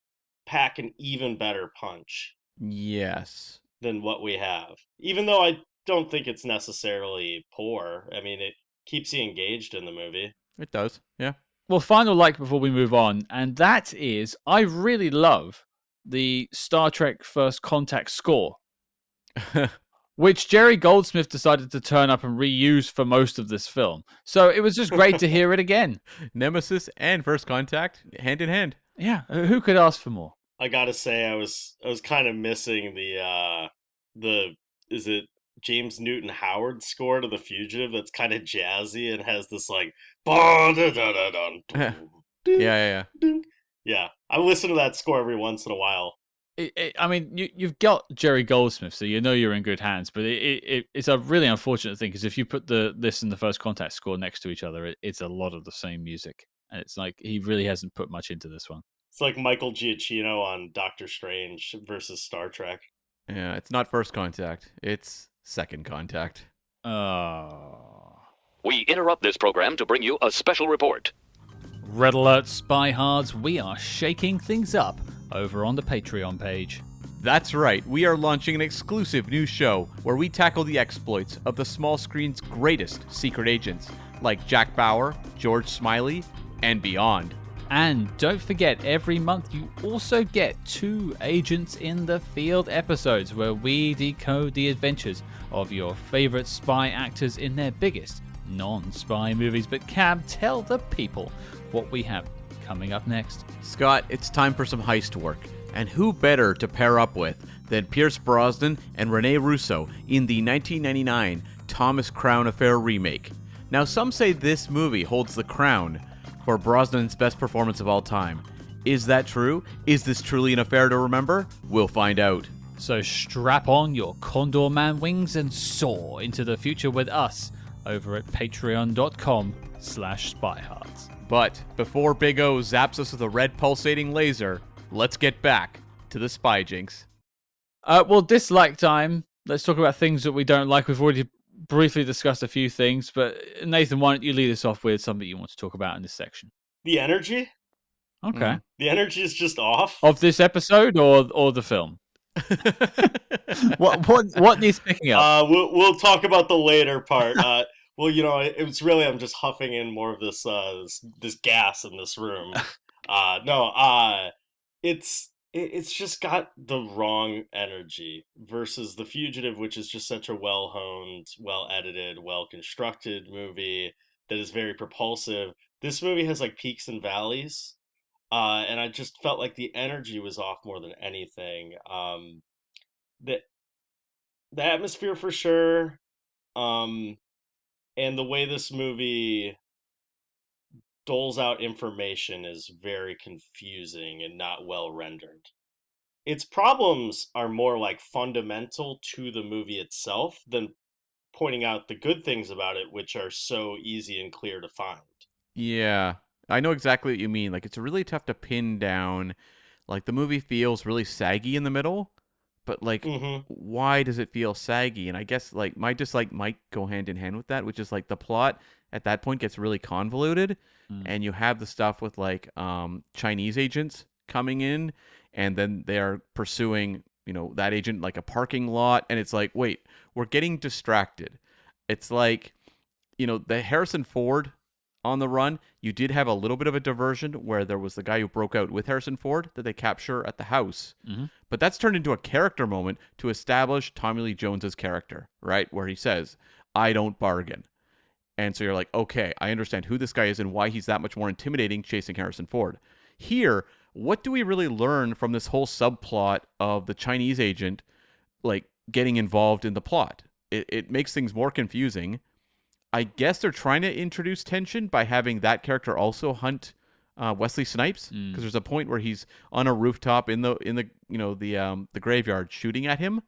pack an even better punch. Yes. Than what we have. Even though I don't think it's necessarily poor. I mean, it keeps you engaged in the movie. It does, yeah. Well, final like before we move on, and that is, I really love the Star Trek First Contact score, which Jerry Goldsmith decided to turn up and reuse for most of this film. So it was just great to hear it again. Nemesis and First Contact, hand in hand. Yeah, who could ask for more? I gotta say, I was kind of missing the is it James Newton Howard score to The Fugitive that's kind of jazzy and has this like Yeah. Yeah, I listen to that score every once in a while. I mean, you've got Jerry Goldsmith, so you know you're in good hands. But it's a really unfortunate thing because if you put this and the First Contact score next to each other, it's a lot of the same music, and it's like he really hasn't put much into this one. It's like Michael Giacchino on Doctor Strange versus Star Trek. Yeah, it's not First Contact. It's Second Contact. Oh. We interrupt this program to bring you a special report. Red Alert Spy Hards, we are shaking things up over on the Patreon page. That's right, we are launching an exclusive new show where we tackle the exploits of the small screen's greatest secret agents, like Jack Bauer, George Smiley, and beyond. And don't forget, every month you also get 2 Agents in the Field episodes where we decode the adventures of your favorite spy actors in their biggest non-spy movies. But Cam, tell the people what we have coming up next. Scott, it's time for some heist work. And who better to pair up with than Pierce Brosnan and Rene Russo in the 1999 Thomas Crown Affair remake. Now, some say this movie holds the crown for Brosnan's best performance of all time. Is that true? Is this truly an affair to remember? We'll find out. So strap on your Condor Man wings and soar into the future with us over at patreon.com/spyhards. But before Big O zaps us with a red pulsating laser, let's get back to the Spy Jinx. Well, dislike time. Let's talk about things that we don't like. We've already briefly discussed a few things, but Nathan, why don't you lead us off with something you want to talk about in this section? The energy? Okay. The energy is just off? Of this episode or the film? What needs picking up? We'll talk about the later part. Well, it's really I'm just huffing in more of this gas in this room. It's just got the wrong energy versus The Fugitive, which is just such a well-honed, well-edited, well-constructed movie that is very propulsive. This movie has like peaks and valleys, and I just felt like the energy was off more than anything. The atmosphere for sure, and the way this movie doles out information is very confusing and not well rendered. Its problems are more like fundamental to the movie itself than pointing out the good things about it, which are so easy and clear to find. Yeah, I know exactly what you mean. Like, it's really tough to pin down. Like, the movie feels really saggy in the middle, but like, why does it feel saggy? And I guess like my dislike might go hand in hand with that, which is like the plot at that point gets really convoluted, and you have the stuff with like Chinese agents coming in, and then they're pursuing that agent like a parking lot, and it's like, wait, we're getting distracted. It's like, the Harrison Ford on the run, you did have a little bit of a diversion where there was the guy who broke out with Harrison Ford that they capture at the house. But that's turned into a character moment to establish Tommy Lee Jones's character, right? Where he says, I don't bargain. And so you're like, okay, I understand who this guy is and why he's that much more intimidating chasing Harrison Ford. Here, what do we really learn from this whole subplot of the Chinese agent, like, getting involved in the plot? It makes things more confusing. I guess they're trying to introduce tension by having that character also hunt Wesley Snipes, because there's a point where he's on a rooftop in the graveyard shooting at him,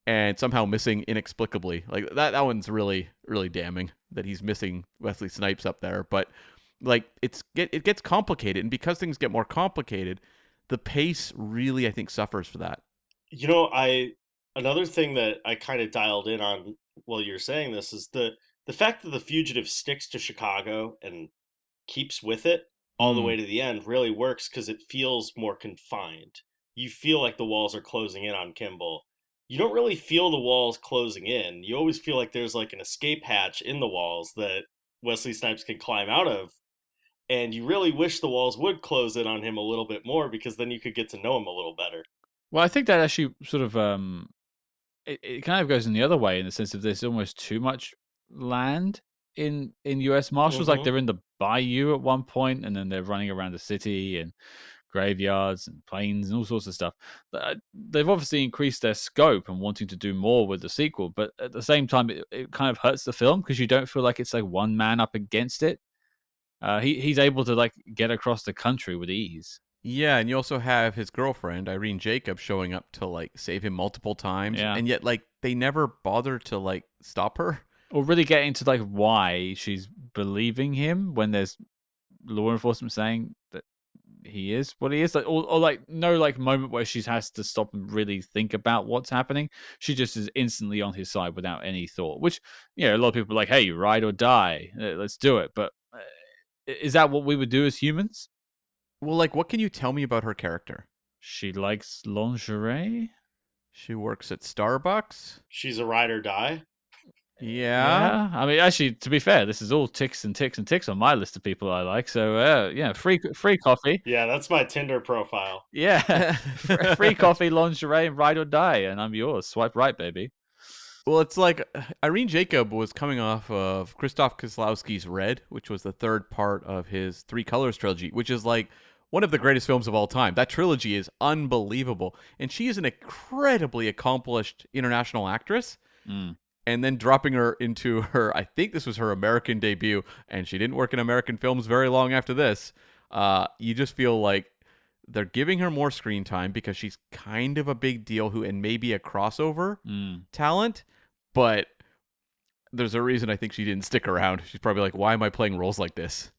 and somehow missing inexplicably. Like that one's really, really damning that he's missing Wesley Snipes up there. But like it gets complicated, and because things get more complicated, the pace really, I think, suffers for that. Another thing that I kind of dialed in on while you're saying this is the fact that the fugitive sticks to Chicago and keeps with it all the way to the end really works because it feels more confined. You feel like the walls are closing in on Kimball. You don't really feel the walls closing in. You always feel like there's like an escape hatch in the walls that Wesley Snipes can climb out of. And you really wish the walls would close in on him a little bit more, because then you could get to know him a little better. Well, I think that actually sort of it kind of goes in the other way, in the sense of there's almost too much land in U.S. Marshals. Like they're in the bayou at one point, and then they're running around the city and graveyards and plains and all sorts of stuff. They've obviously increased their scope and wanting to do more with the sequel, but at the same time, it kind of hurts the film because you don't feel like it's like one man up against it. He's able to like get across the country with ease. Yeah, and you also have his girlfriend, Irène Jacob, showing up to like save him multiple times. Yeah. And yet like they never bother to like stop her. Or really get into like why she's believing him when there's law enforcement saying that he is what he is. Like, or like no like moment where she has to stop and really think about what's happening. She just is instantly on his side without any thought. Which, a lot of people are like, hey, ride or die, let's do it. But is that what we would do as humans? Well, like, what can you tell me about her character? She likes lingerie. She works at Starbucks. She's a ride or die. Yeah. I mean, actually, to be fair, this is all ticks and ticks and ticks on my list of people I like. So, free coffee. Yeah, that's my Tinder profile. Yeah, free coffee, lingerie, and ride or die, and I'm yours. Swipe right, baby. Well, it's like Irène Jacob was coming off of Krzysztof Kieslowski's Red, which was the third part of his Three Colors trilogy, which is like one of the greatest films of all time. That trilogy is unbelievable. And she is an incredibly accomplished international actress. And then dropping her into her, I think this was her American debut, and she didn't work in American films very long after this. You just feel like they're giving her more screen time because she's kind of a big deal and maybe a crossover talent. But there's a reason I think she didn't stick around. She's probably like, why am I playing roles like this?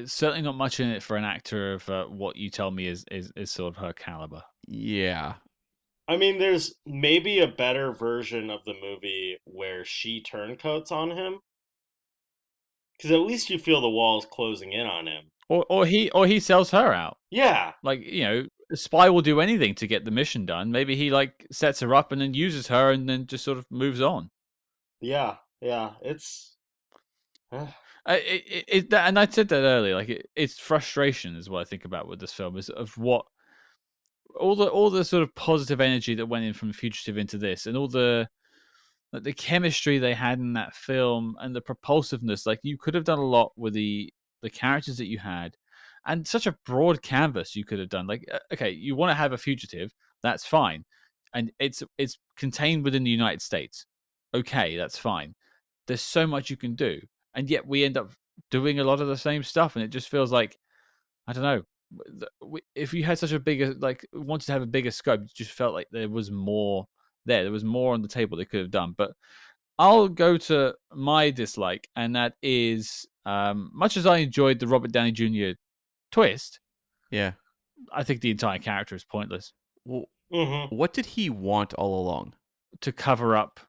Certainly not much in it for an actor of what you tell me is sort of her caliber. Yeah. I mean, there's maybe a better version of the movie where she turncoats on him, because at least you feel the walls closing in on him. Or he sells her out. Yeah. Like, a spy will do anything to get the mission done. Maybe he like sets her up and then uses her and then just sort of moves on. Yeah. It's and I said that earlier. Like it's frustration is what I think about with this film, is of what all the sort of positive energy that went in from Fugitive into this, and all the chemistry they had in that film, and the propulsiveness. Like you could have done a lot with the characters that you had, and such a broad canvas you could have done. Like, okay, you want to have a fugitive, that's fine, and it's contained within the United States. Okay, that's fine. There's so much you can do, and yet we end up doing a lot of the same stuff, and it just feels like, I don't know. If you had such a bigger, like, wanted to have a bigger scope, you just felt like there was more there. There was more on the table they could have done. But I'll go to my dislike, and that is, much as I enjoyed the Robert Downey Jr. twist, Yeah, I think the entire character is pointless. Well, Mm-hmm. What did he want all along? To cover up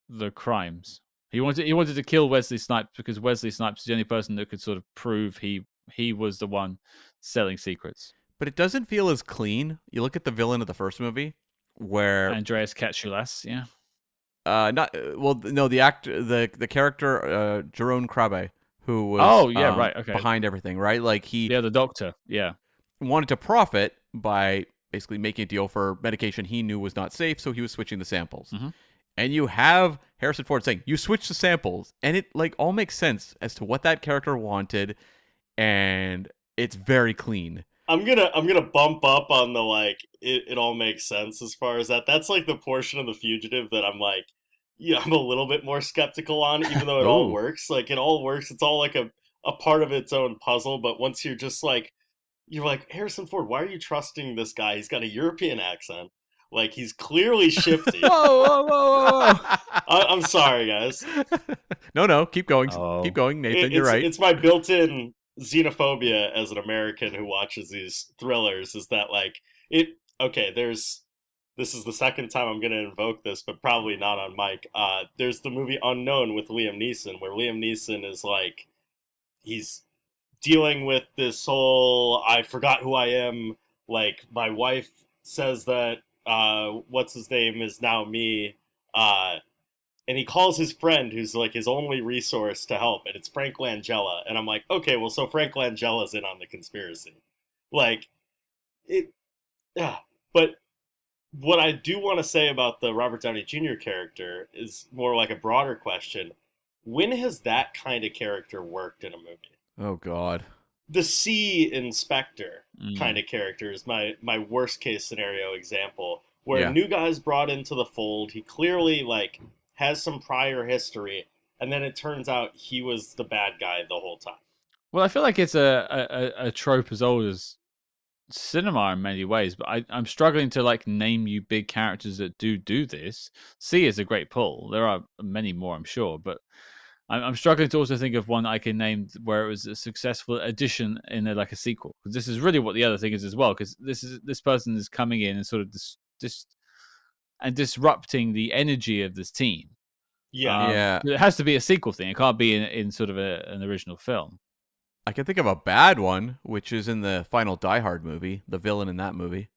the crimes. He wanted to kill Wesley Snipes because Wesley Snipes is the only person that could sort of prove he was the one selling secrets. But it doesn't feel as clean. You look at the villain of the first movie, where Andreas Katsoulas, yeah. not well, no, the character Jerome Krabbe, who was right, okay, behind everything, right? Like he the doctor, yeah, wanted to profit by basically making a deal for medication he knew was not safe, so he was switching the samples. Mm-hmm. And you have Harrison Ford saying, "You switch the samples," and it like all makes sense as to what that character wanted, and it's very clean. I'm gonna bump up on the like it all makes sense as far as that. That's like the portion of the Fugitive that I'm like, yeah, I'm a little bit more skeptical on, even though it all Ooh. works. Like it all works. It's all like a part of its own puzzle. But once you're like, Harrison Ford, why are you trusting this guy? He's got a European accent. Like he's clearly shifty. whoa. I'm sorry, guys. No, keep going, Oh. Keep going, Nathan. You're It's right. it's my built-in xenophobia as an American who watches these thrillers. Is that like it? Okay, this is the second time I'm going to invoke this, but probably not on mic. There's the movie Unknown with Liam Neeson, where Liam Neeson is like he's dealing with this whole I forgot who I am. Like my wife says that what's his name is now me. And he calls his friend, who's like his only resource to help, and it's Frank Langella. And I'm like, okay, well, so Frank Langella's in on the conspiracy, like it. Yeah, but what I do want to say about the Robert Downey Jr. character is more like a broader question. When has that kind of character worked in a movie? Oh God. The C Inspector Mm. kind of character is my worst case scenario example, where Yeah. a new guy's brought into the fold. He clearly like has some prior history, and then it turns out he was the bad guy the whole time. Well, I feel like it's a trope as old as cinema in many ways, but I'm struggling to like name you big characters that do this. C is a great pull. There are many more, I'm sure, but I'm struggling to also think of one I can name where it was a successful addition in like a sequel. Because this is really what the other thing is as well. Because this person is coming in and sort of disrupting the energy of this team. Yeah, Yeah. It has to be a sequel thing. It can't be in sort of an original film. I can think of a bad one, which is in the final Die Hard movie, the villain in that movie.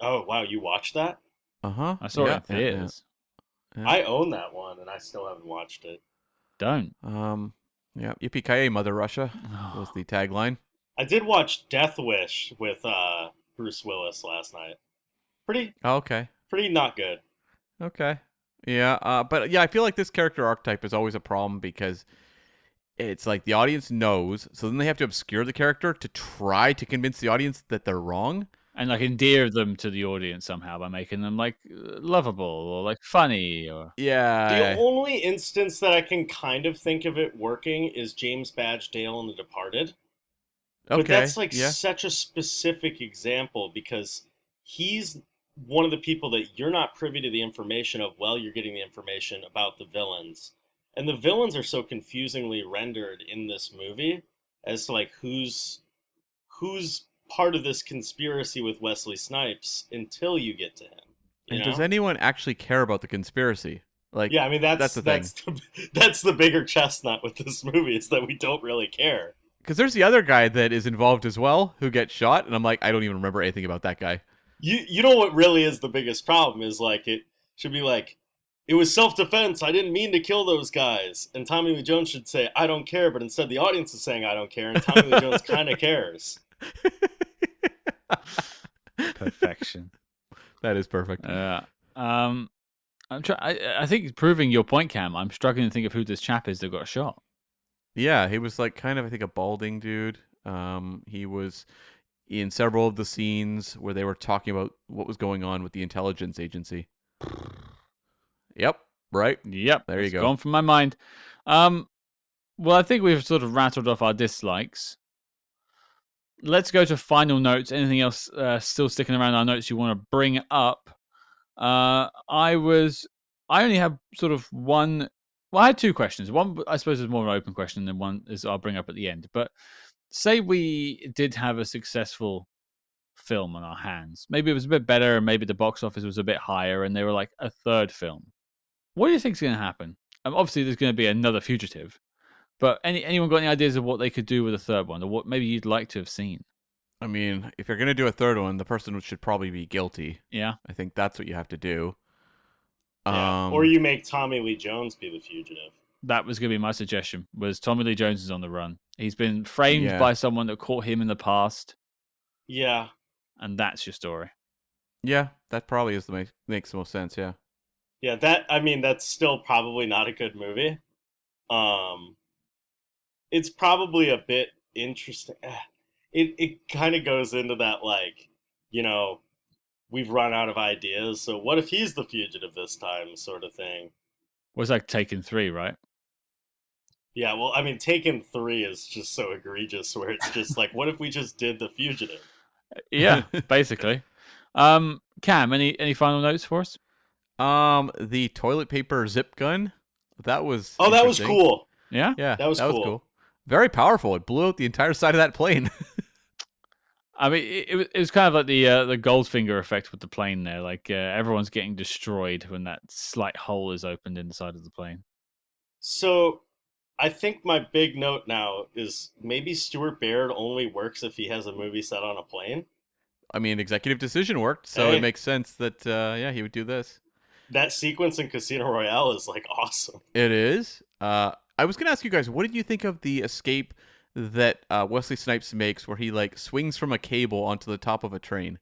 Oh wow, you watched that? Uh-huh. I saw it in theaters. Yeah. I own that one, and I still haven't watched it. Don't. Yeah, Yippee-ki-yay, Mother Russia was the tagline. I did watch Death Wish with Bruce Willis last night. Pretty Oh, okay. not good. Okay. Yeah, but yeah, I feel like this character archetype is always a problem because it's like the audience knows, so then they have to obscure the character to try to convince the audience that they're wrong. And like endear them to the audience somehow by making them like lovable or like funny or Yeah. The only instance that I can kind of think of it working is James Badge Dale in The Departed. Okay. But that's like yeah. such a specific example because he's one of the people that you're not privy to the information of while you're getting the information about the villains. And the villains are so confusingly rendered in this movie as to like who's part of this conspiracy with Wesley Snipes until you get to him. You And know? does anyone actually care about the conspiracy? Like, Yeah, I mean that's the thing. that's the bigger chestnut with this movie is that we don't really care. Because there's the other guy that is involved as well who gets shot, and I'm like, I don't even remember anything about that guy. You know what really is the biggest problem is like it should be like it was self-defense. I didn't mean to kill those guys. And Tommy Lee Jones should say I don't care, but instead the audience is saying I don't care, and Tommy Lee Jones kind of cares. perfection. That is perfect. I'm I think proving your point, Cam. I'm struggling to think of who this chap is that got shot. Yeah, he was like kind of, I think, a balding dude. He was in several of the scenes where they were talking about what was going on with the intelligence agency. Yep, right. Yep, There you it's go. Gone from my mind. Well, I think we've sort of rattled off our dislikes. Let's go to final notes. Anything else still sticking around our notes you want to bring up? I only have sort of one. Well, I had two questions. One, I suppose, is more of an open question than one is I'll bring up at the end. But say we did have a successful film on our hands. Maybe it was a bit better, and maybe the box office was a bit higher, and they were like a third film. What do you think's going to happen? Obviously, there's going to be another Fugitive, but anyone got any ideas of what they could do with a third one, or what maybe you'd like to have seen? I mean, if you're gonna do a third one, the person should probably be guilty. Yeah, I think that's what you have to do. Yeah. Or you make Tommy Lee Jones be the fugitive. that was going to be my suggestion. Was Tommy Lee Jones is on the run? He's been framed by someone that caught him in the past. Yeah, and that's your story. Yeah, that probably makes the most sense. Yeah. Yeah, that's still probably not a good movie. It's probably a bit interesting. It kind of goes into that, like, we've run out of ideas, so what if he's the fugitive this time, sort of thing. Well, it's like Taken 3, right? Yeah, well, I mean, Taken 3 is just so egregious, where it's just like, what if we just did the fugitive? Yeah, basically. Cam, any final notes for us? The toilet paper zip gun. That was that was cool. Yeah, that was cool. Very powerful. It blew out the entire side of that plane. I mean, it was kind of like the Goldfinger effect with the plane there. Like everyone's getting destroyed when that slight hole is opened in the side of the plane. So, I think my big note now is maybe Stuart Baird only works if he has a movie set on a plane. I mean, executive decision worked, so it makes sense that he would do this. That sequence in Casino Royale is like awesome. It is. I was going to ask you guys, what did you think of the escape that Wesley Snipes makes where he like swings from a cable onto the top of a train?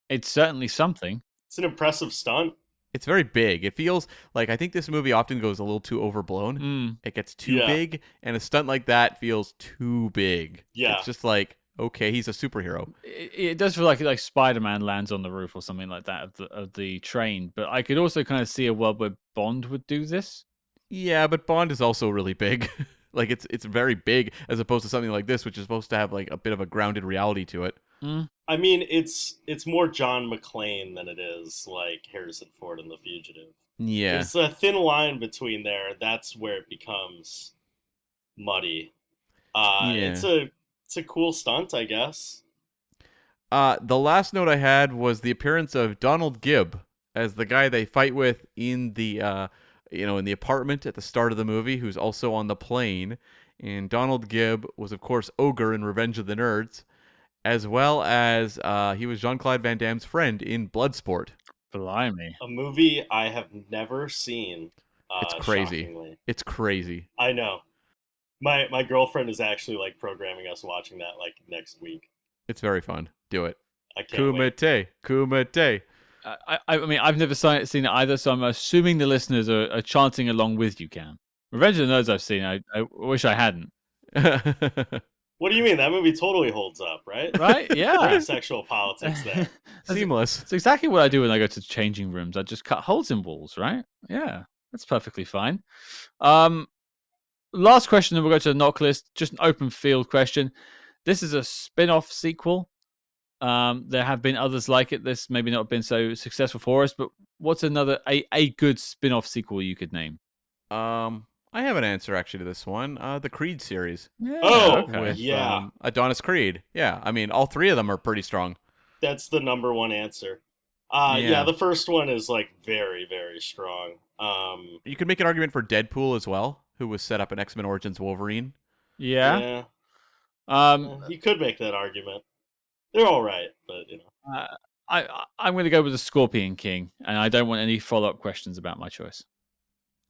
It's certainly something. It's an impressive stunt. It's very big. It feels like, I think this movie often goes a little too overblown. It gets too big, and a stunt like that feels too big. Yeah. It's just like, okay, he's a superhero. It does feel like Spider-Man lands on the roof or something like that of the train, but I could also kind of see a world where Bond would do this. Yeah, but Bond is also really big. Like it's very big as opposed to something like this, which is supposed to have like a bit of a grounded reality to it. I mean, it's more John McClane than it is like Harrison Ford in The Fugitive. Yeah, it's a thin line between there. That's where it becomes muddy. It's a cool stunt, I guess. The last note I had was the appearance of Donald Gibb as the guy they fight with in the in the apartment at the start of the movie, who's also on the plane. And Donald Gibb was, of course, Ogre in Revenge of the Nerds, as well as he was Jean-Claude Van Damme's friend in Bloodsport. Blimey. A movie I have never seen. It's crazy. Shockingly. It's crazy. I know. My girlfriend is actually like programming us watching that like next week. It's very fun. Do it. I can't wait. Kumite. I mean, I've never seen it either, so I'm assuming the listeners are chanting along with you, Cam. Revenge of the Nerds I've seen. I wish I hadn't. What do you mean? That movie totally holds up, right? Right? Yeah. Sexual politics there. Seamless. It's exactly what I do when I go to changing rooms. I just cut holes in walls, right? Yeah, that's perfectly fine. Last question, then we'll go to the knock list. Just an open field question. This is a spin-off sequel. There have been others like it. This maybe not been so successful for us, but what's another a good spin-off sequel you could name? I have an answer actually to this one. The Creed series. Yeah, with, Adonis Creed. Yeah, I mean, all three of them are pretty strong. That's the number one answer. Yeah, the first one is like very, very strong. You could make an argument for Deadpool as well, who was set up in X-Men Origins Wolverine. Yeah. You could make that argument. They're all right, but I'm going to go with the Scorpion King, and I don't want any follow-up questions about my choice.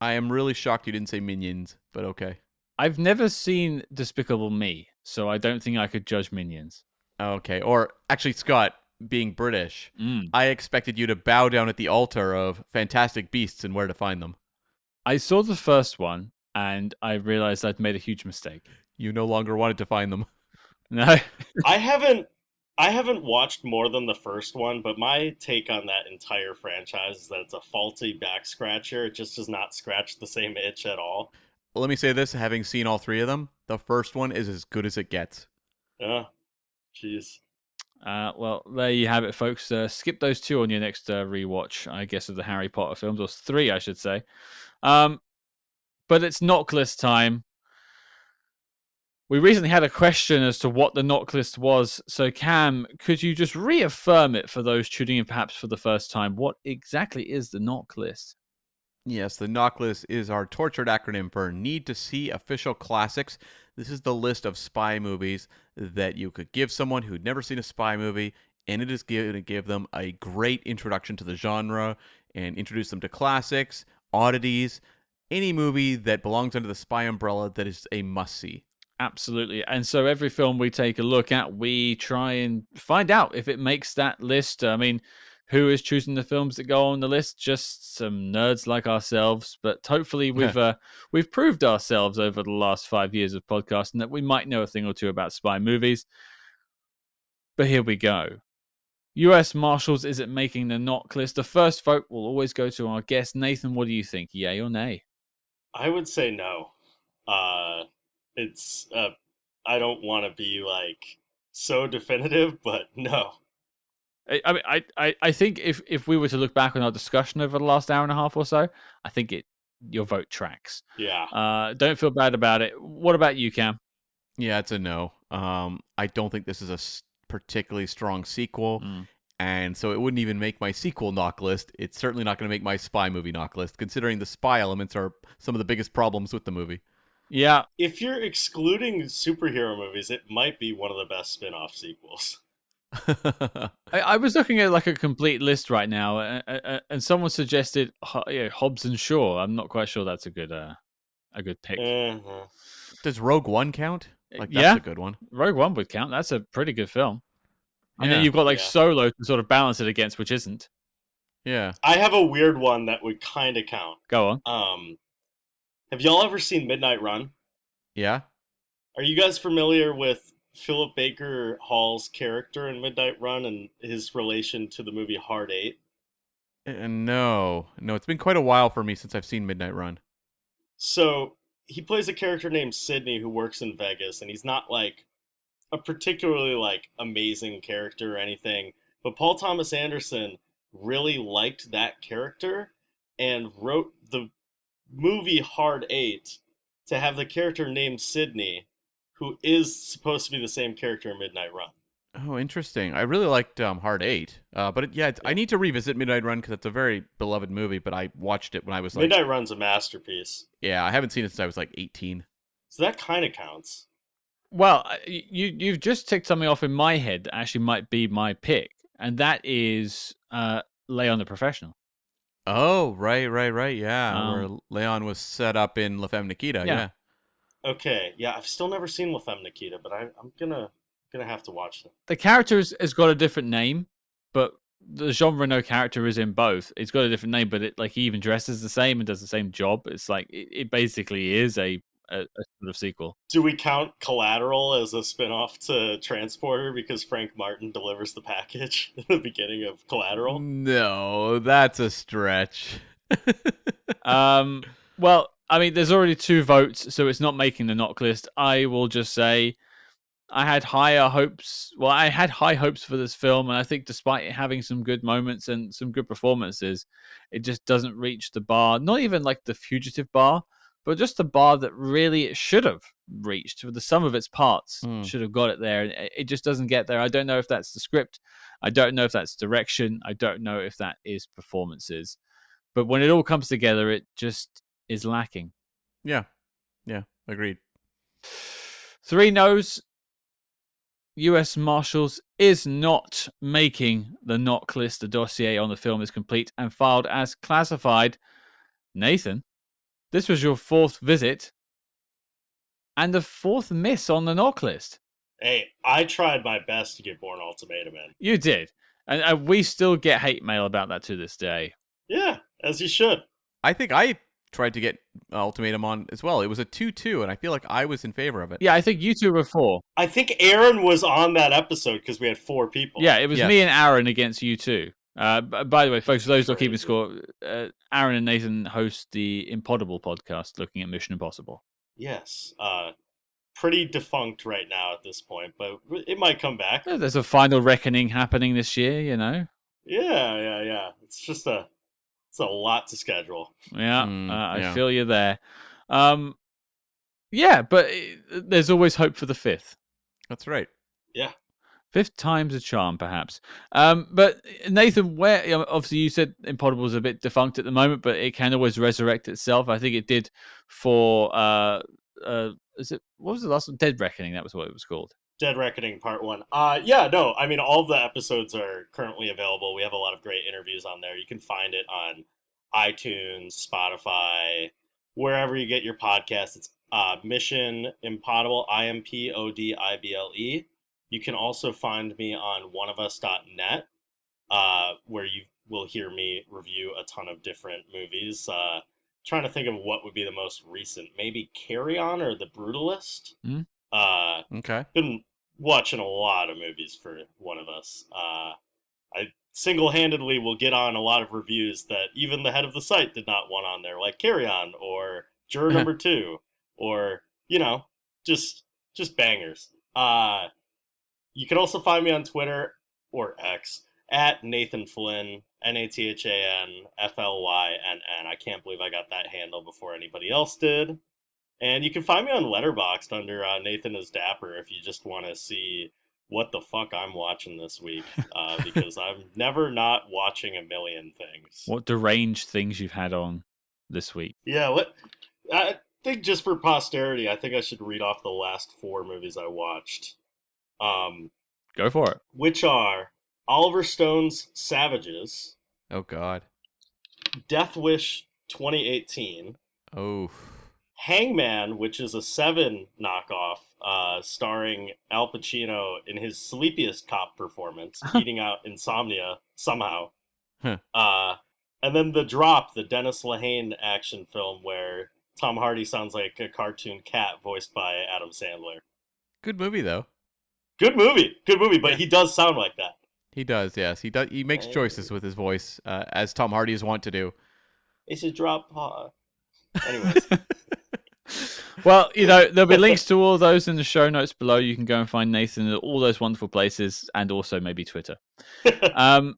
I am really shocked you didn't say Minions, but okay. I've never seen Despicable Me, so I don't think I could judge Minions. Okay, or actually, Scott, being British, I expected you to bow down at the altar of Fantastic Beasts and Where to Find Them. I saw the first one, and I realized I'd made a huge mistake. You no longer wanted to find them. No. I haven't watched more than the first one, but my take on that entire franchise is that it's a faulty back scratcher. It just does not scratch the same itch at all. Well, let me say this, having seen all three of them, the first one is as good as it gets. Yeah. Jeez. Well, there you have it, folks. Skip those two on your next rewatch, I guess, of the Harry Potter films, or three, I should say. But it's knock list time. We recently had a question as to what the knock list was. So, Cam, could you just reaffirm it for those tuning in perhaps for the first time? What exactly is the knock list? Yes, the knock list is our tortured acronym for Need to See Official Classics. This is the list of spy movies that you could give someone who'd never seen a spy movie, and it is going to give them a great introduction to the genre and introduce them to classics, oddities, any movie that belongs under the spy umbrella that is a must-see. Absolutely. And so every film we take a look at, we try and find out if it makes that list. I mean, who is choosing the films that go on the list? Just some nerds like ourselves. But hopefully we've proved ourselves over the last 5 years of podcasting that we might know a thing or two about spy movies. But here we go. US Marshals isn't making the knock list. The first vote will always go to our guest. Nathan, what do you think? Yay or nay? I would say no. It's I don't want to be like so definitive, but no. I mean, I think if we were to look back on our discussion over the last hour and a half or so, I think your vote tracks. Yeah. Don't feel bad about it. What about you, Cam? Yeah, it's a no. I don't think this is a particularly strong sequel, and so it wouldn't even make my sequel knock list. It's certainly not going to make my spy movie knock list, considering the spy elements are some of the biggest problems with the movie. Yeah. If you're excluding superhero movies, it might be one of the best spin-off sequels. I was looking at like a complete list right now, and someone suggested Hobbs and Shaw. I'm not quite sure that's a good pick. Uh-huh. Does Rogue One count? Like, that's Yeah. a good one. Rogue One would count. That's a pretty good film. And Yeah. then you've got like Yeah. Solo to sort of balance it against, which isn't. Yeah. I have a weird one that would kind of count. Go on. Have y'all ever seen Midnight Run? Yeah. Are you guys familiar with Philip Baker Hall's character in Midnight Run and his relation to the movie Hard Eight? No. It's been quite a while for me since I've seen Midnight Run. So he plays a character named Sidney who works in Vegas, and he's not like a particularly like amazing character or anything, but Paul Thomas Anderson really liked that character and wrote the movie Hard Eight to have the character named Sidney, who is supposed to be the same character in Midnight Run. Oh, interesting. I really liked Hard Eight, but I need to revisit Midnight Run because it's a very beloved movie. But I watched it when I was like, Midnight Run's a masterpiece. yeah, I haven't seen it since I was like 18. So that kind of counts. Well, you've just ticked something off in my head that actually might be my pick, and that is Leon the Professional. Oh, right, yeah, where Leon was set up in La Femme Nikita, yeah. Okay, yeah, I've still never seen La Femme Nikita, but I'm gonna have to watch it. The character has got a different name, but the Jean Reno character is in both. It's got a different name, but it like he even dresses the same and does the same job. It's like it basically is a sort of sequel. Do we count Collateral as a spin-off to Transporter because Frank Martin delivers the package at the beginning of Collateral? No, that's a stretch. Well, I mean, there's already 2 votes, so it's not making the knock list. I will just say I had higher hopes. Well, I had high hopes for this film, and I think despite it having some good moments and some good performances, it just doesn't reach the bar. Not even like the Fugitive bar, but just the bar that really it should have reached. For the sum of its parts should have got it there, and it just doesn't get there. I don't know if that's the script. I don't know if that's direction. I don't know if that is performances. But when it all comes together, it just is lacking. Yeah, agreed. 3 no's. US Marshals is not making the knock list. The dossier on the film is complete and filed as classified. Nathan, this was your 4th visit and the 4th miss on the knock list. Hey, I tried my best to get Bourne Ultimatum in. You did. And we still get hate mail about that to this day. Yeah, as you should. I think I tried to get Ultimatum on as well. It was a 2-2, and I feel like I was in favor of it. Yeah, I think you 2 were 4. I think Aaron was on that episode because we had 4 people. Yeah, it was me and Aaron against you 2. By the way, folks, for those not keeping score, Aaron and Nathan host the Impodible podcast looking at Mission Impossible. Yes. Pretty defunct right now at this point, but it might come back. There's a final reckoning happening this year, you know? Yeah. It's just it's a lot to schedule. Yeah, I feel you there. Yeah, but there's always hope for the fifth. That's right. Yeah. Fifth time's a charm, perhaps. But Nathan, obviously you said Impodible is a bit defunct at the moment, but it can always resurrect itself. I think it did for what was the last one? Dead Reckoning. That was what it was called. Dead Reckoning Part 1. Yeah, no, I mean, all of the episodes are currently available. We have a lot of great interviews on there. You can find it on iTunes, Spotify, wherever you get your podcasts. It's Mission Impodible, IMPODIBLE. You can also find me on oneofus.net, where you will hear me review a ton of different movies. Trying to think of what would be the most recent. Maybe Carry On or The Brutalist. Mm. Okay. Been watching a lot of movies for One of Us. I single-handedly will get on a lot of reviews that even the head of the site did not want on there, like Carry On or Juror Number 2, or just bangers. You can also find me on Twitter or X at Nathan Flynn, NATHANFLYNN. I can't believe I got that handle before anybody else did. And you can find me on Letterboxd under Nathan is Dapper if you just want to see what the fuck I'm watching this week, because I'm never not watching a million things. What deranged things you've had on this week? Yeah, I think just for posterity, I think I should read off the last 4 movies I watched. Go for it. Which are Oliver Stone's Savages. Oh, God. Death Wish 2018. Oh. Hangman, which is a Seven knockoff, starring Al Pacino in his sleepiest cop performance, beating out insomnia somehow. Huh. And then The Drop, the Dennis Lehane action film where Tom Hardy sounds like a cartoon cat voiced by Adam Sandler. Good movie, though. Good movie, but he does sound like that. He does, yes. He does. He makes choices with his voice, as Tom Hardy is wont to do. It's a drop paw. Anyways. Well, there'll be links to all those in the show notes below. You can go and find Nathan at all those wonderful places, and also maybe Twitter. Thank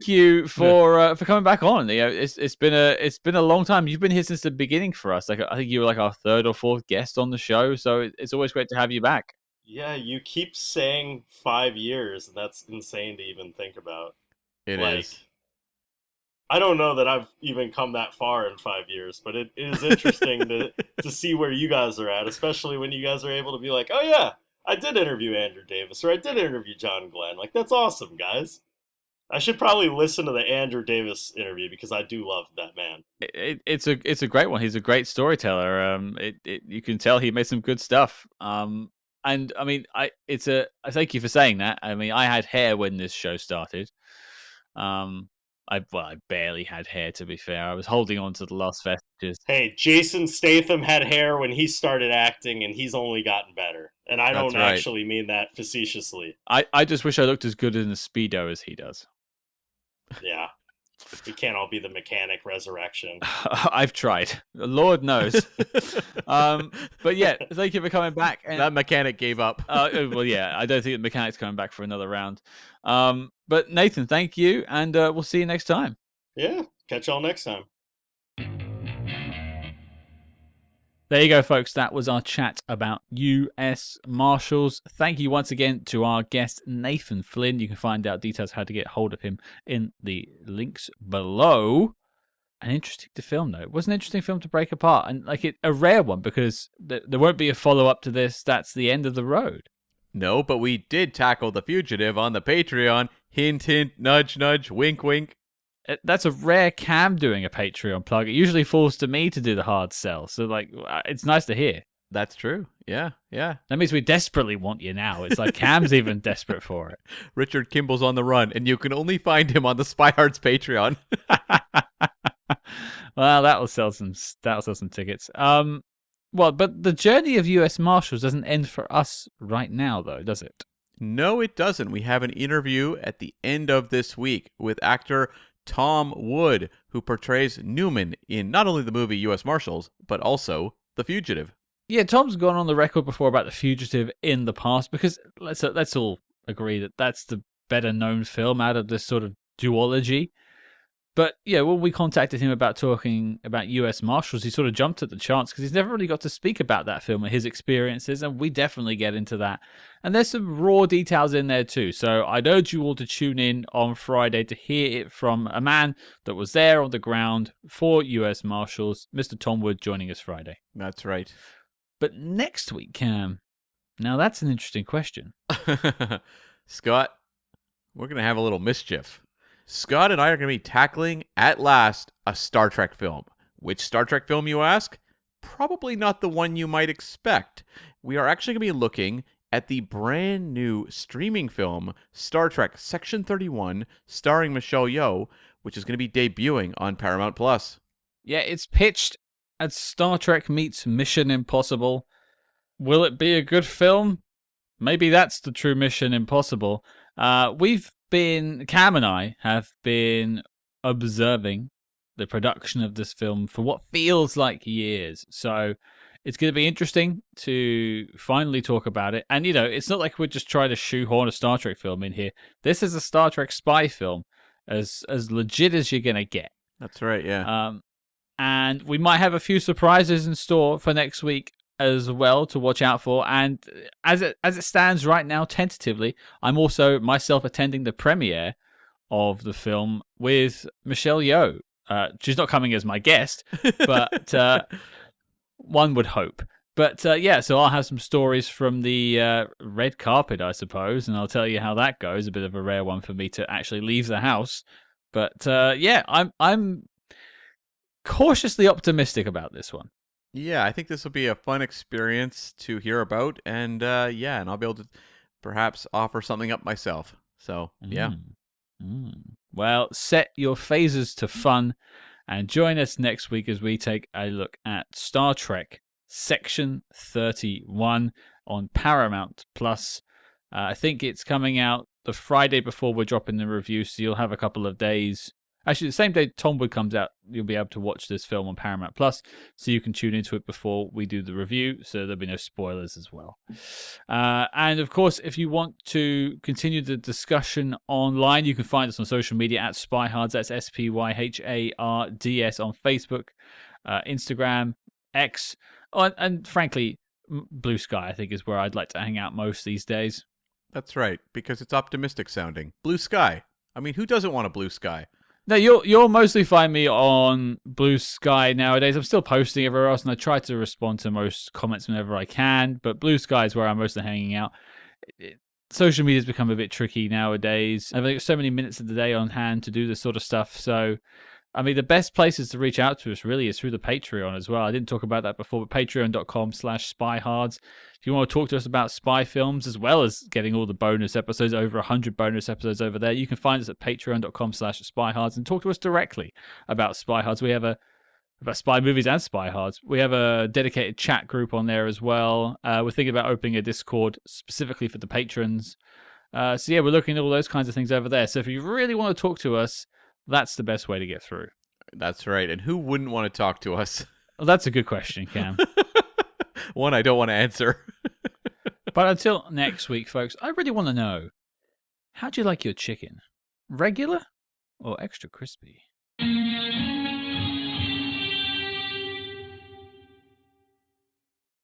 you for coming back on. It's been a long time. You've been here since the beginning for us. Like I think you were like our 3rd or 4th guest on the show, so it's always great to have you back. Yeah, you keep saying 5 years, and that's insane to even think about. It is. I don't know that I've even come that far in 5 years, but it is interesting to see where you guys are at, especially when you guys are able to be like, oh yeah, I did interview Andrew Davis, or I did interview John Glenn. Like, that's awesome, guys. I should probably listen to the Andrew Davis interview because I do love that man. It's a great one. He's a great storyteller. You can tell he made some good stuff. And I mean, I thank you for saying that. I mean, I had hair when this show started. I barely had hair, to be fair. I was holding on to the last vestiges. Hey, Jason Statham had hair when he started acting, and he's only gotten better. And I don't actually mean that facetiously. I just wish I looked as good in a Speedo as he does. Yeah. We can't all be the Mechanic Resurrection. I've tried. Lord knows. But yeah, thank you for coming back. And, that mechanic gave up. Well, yeah, I don't think the mechanic's coming back for another round. But Nathan, thank you, and we'll see you next time. Yeah, catch y'all next time. There you go, folks. That was our chat about U.S. Marshals. Thank you once again to our guest, Nathan Flynn. You can find out details how to get hold of him in the links below. An interesting film, though. It was an interesting film to break apart, and a rare one, because there won't be a follow-up to this. That's the end of the road. No, but we did tackle The Fugitive on the Patreon. Hint, hint, nudge, nudge, wink, wink. That's a rare Cam doing a Patreon plug. It usually falls to me to do the hard sell. So, it's nice to hear. That's true. Yeah. That means we desperately want you now. It's like Cam's even desperate for it. Richard Kimball's on the run, and you can only find him on the Spy Hearts Patreon. Well, that'll sell some tickets. Well, but the journey of U.S. Marshals doesn't end for us right now, though, does it? No, it doesn't. We have an interview at the end of this week with actor Tom Wood, who portrays Newman in not only the movie U.S. Marshals, but also The Fugitive. Yeah, Tom's gone on the record before about The Fugitive in the past, because let's all agree that that's the better known film out of this sort of duology. But yeah, when we contacted him about talking about US Marshals, he sort of jumped at the chance because he's never really got to speak about that film and his experiences, and we definitely get into that. And there's some raw details in there too. So I'd urge you all to tune in on Friday to hear it from a man that was there on the ground for US Marshals, Mr. Tom Wood, joining us Friday. That's right. But next week, Cam, now that's an interesting question. Scott, we're going to have a little mischief. Scott and I are going to be tackling, at last, a Star Trek film. Which Star Trek film, you ask? Probably not the one you might expect. We are actually going to be looking at the brand new streaming film, Star Trek Section 31, starring Michelle Yeoh, which is going to be debuting on Paramount+. Yeah, it's pitched as Star Trek meets Mission Impossible. Will it be a good film? Maybe that's the true Mission Impossible. Cam and I have been observing the production of this film for what feels like years. So it's going to be interesting to finally talk about it. And, it's not like we're just trying to shoehorn a Star Trek film in here. This is a Star Trek spy film, as legit as you're going to get. That's right, yeah. And we might have a few surprises in store for next week as well to watch out for. And as it stands right now, tentatively, I'm also myself attending the premiere of the film with Michelle Yeoh. She's not coming as my guest, but one would hope. But yeah, so I'll have some stories from the red carpet, I suppose, and I'll tell you how that goes. A bit of a rare one for me to actually leave the house. But yeah, I'm cautiously optimistic about this one. Yeah, I think this will be a fun experience to hear about, and and I'll be able to perhaps offer something up myself. So, yeah. Well, set your phasers to fun, and join us next week as we take a look at Star Trek Section 31 on Paramount+. I think it's coming out the Friday before we're dropping the review, so you'll have a couple of days. Actually, the same day Tom Wood comes out, you'll be able to watch this film on Paramount+, so you can tune into it before we do the review, so there'll be no spoilers as well. And, of course, if you want to continue the discussion online, you can find us on social media at SpyHards, that's SPYHARDS on Facebook, Instagram, X, and frankly, Blue Sky, I think, is where I'd like to hang out most these days. That's right, because it's optimistic sounding. Blue Sky. I mean, who doesn't want a blue sky? No, you'll mostly find me on Blue Sky nowadays. I'm still posting everywhere else, and I try to respond to most comments whenever I can, but Blue Sky is where I'm mostly hanging out. Social media's become a bit tricky nowadays. I've got so many minutes of the day on hand to do this sort of stuff, so I mean, the best places to reach out to us really is through the Patreon as well. I didn't talk about that before, but patreon.com/spyhards. If you want to talk to us about spy films, as well as getting all the bonus episodes, over 100 bonus episodes over there, you can find us at patreon.com/spyhards and talk to us directly about spyhards. We have about spy movies and spyhards. We have a dedicated chat group on there as well. We're thinking about opening a Discord specifically for the patrons. So yeah, we're looking at all those kinds of things over there. So if you really want to talk to us, that's the best way to get through. That's right. And who wouldn't want to talk to us? Well, that's a good question, Cam. One I don't want to answer. But until next week, folks, I really want to know, how do you like your chicken? Regular or extra crispy?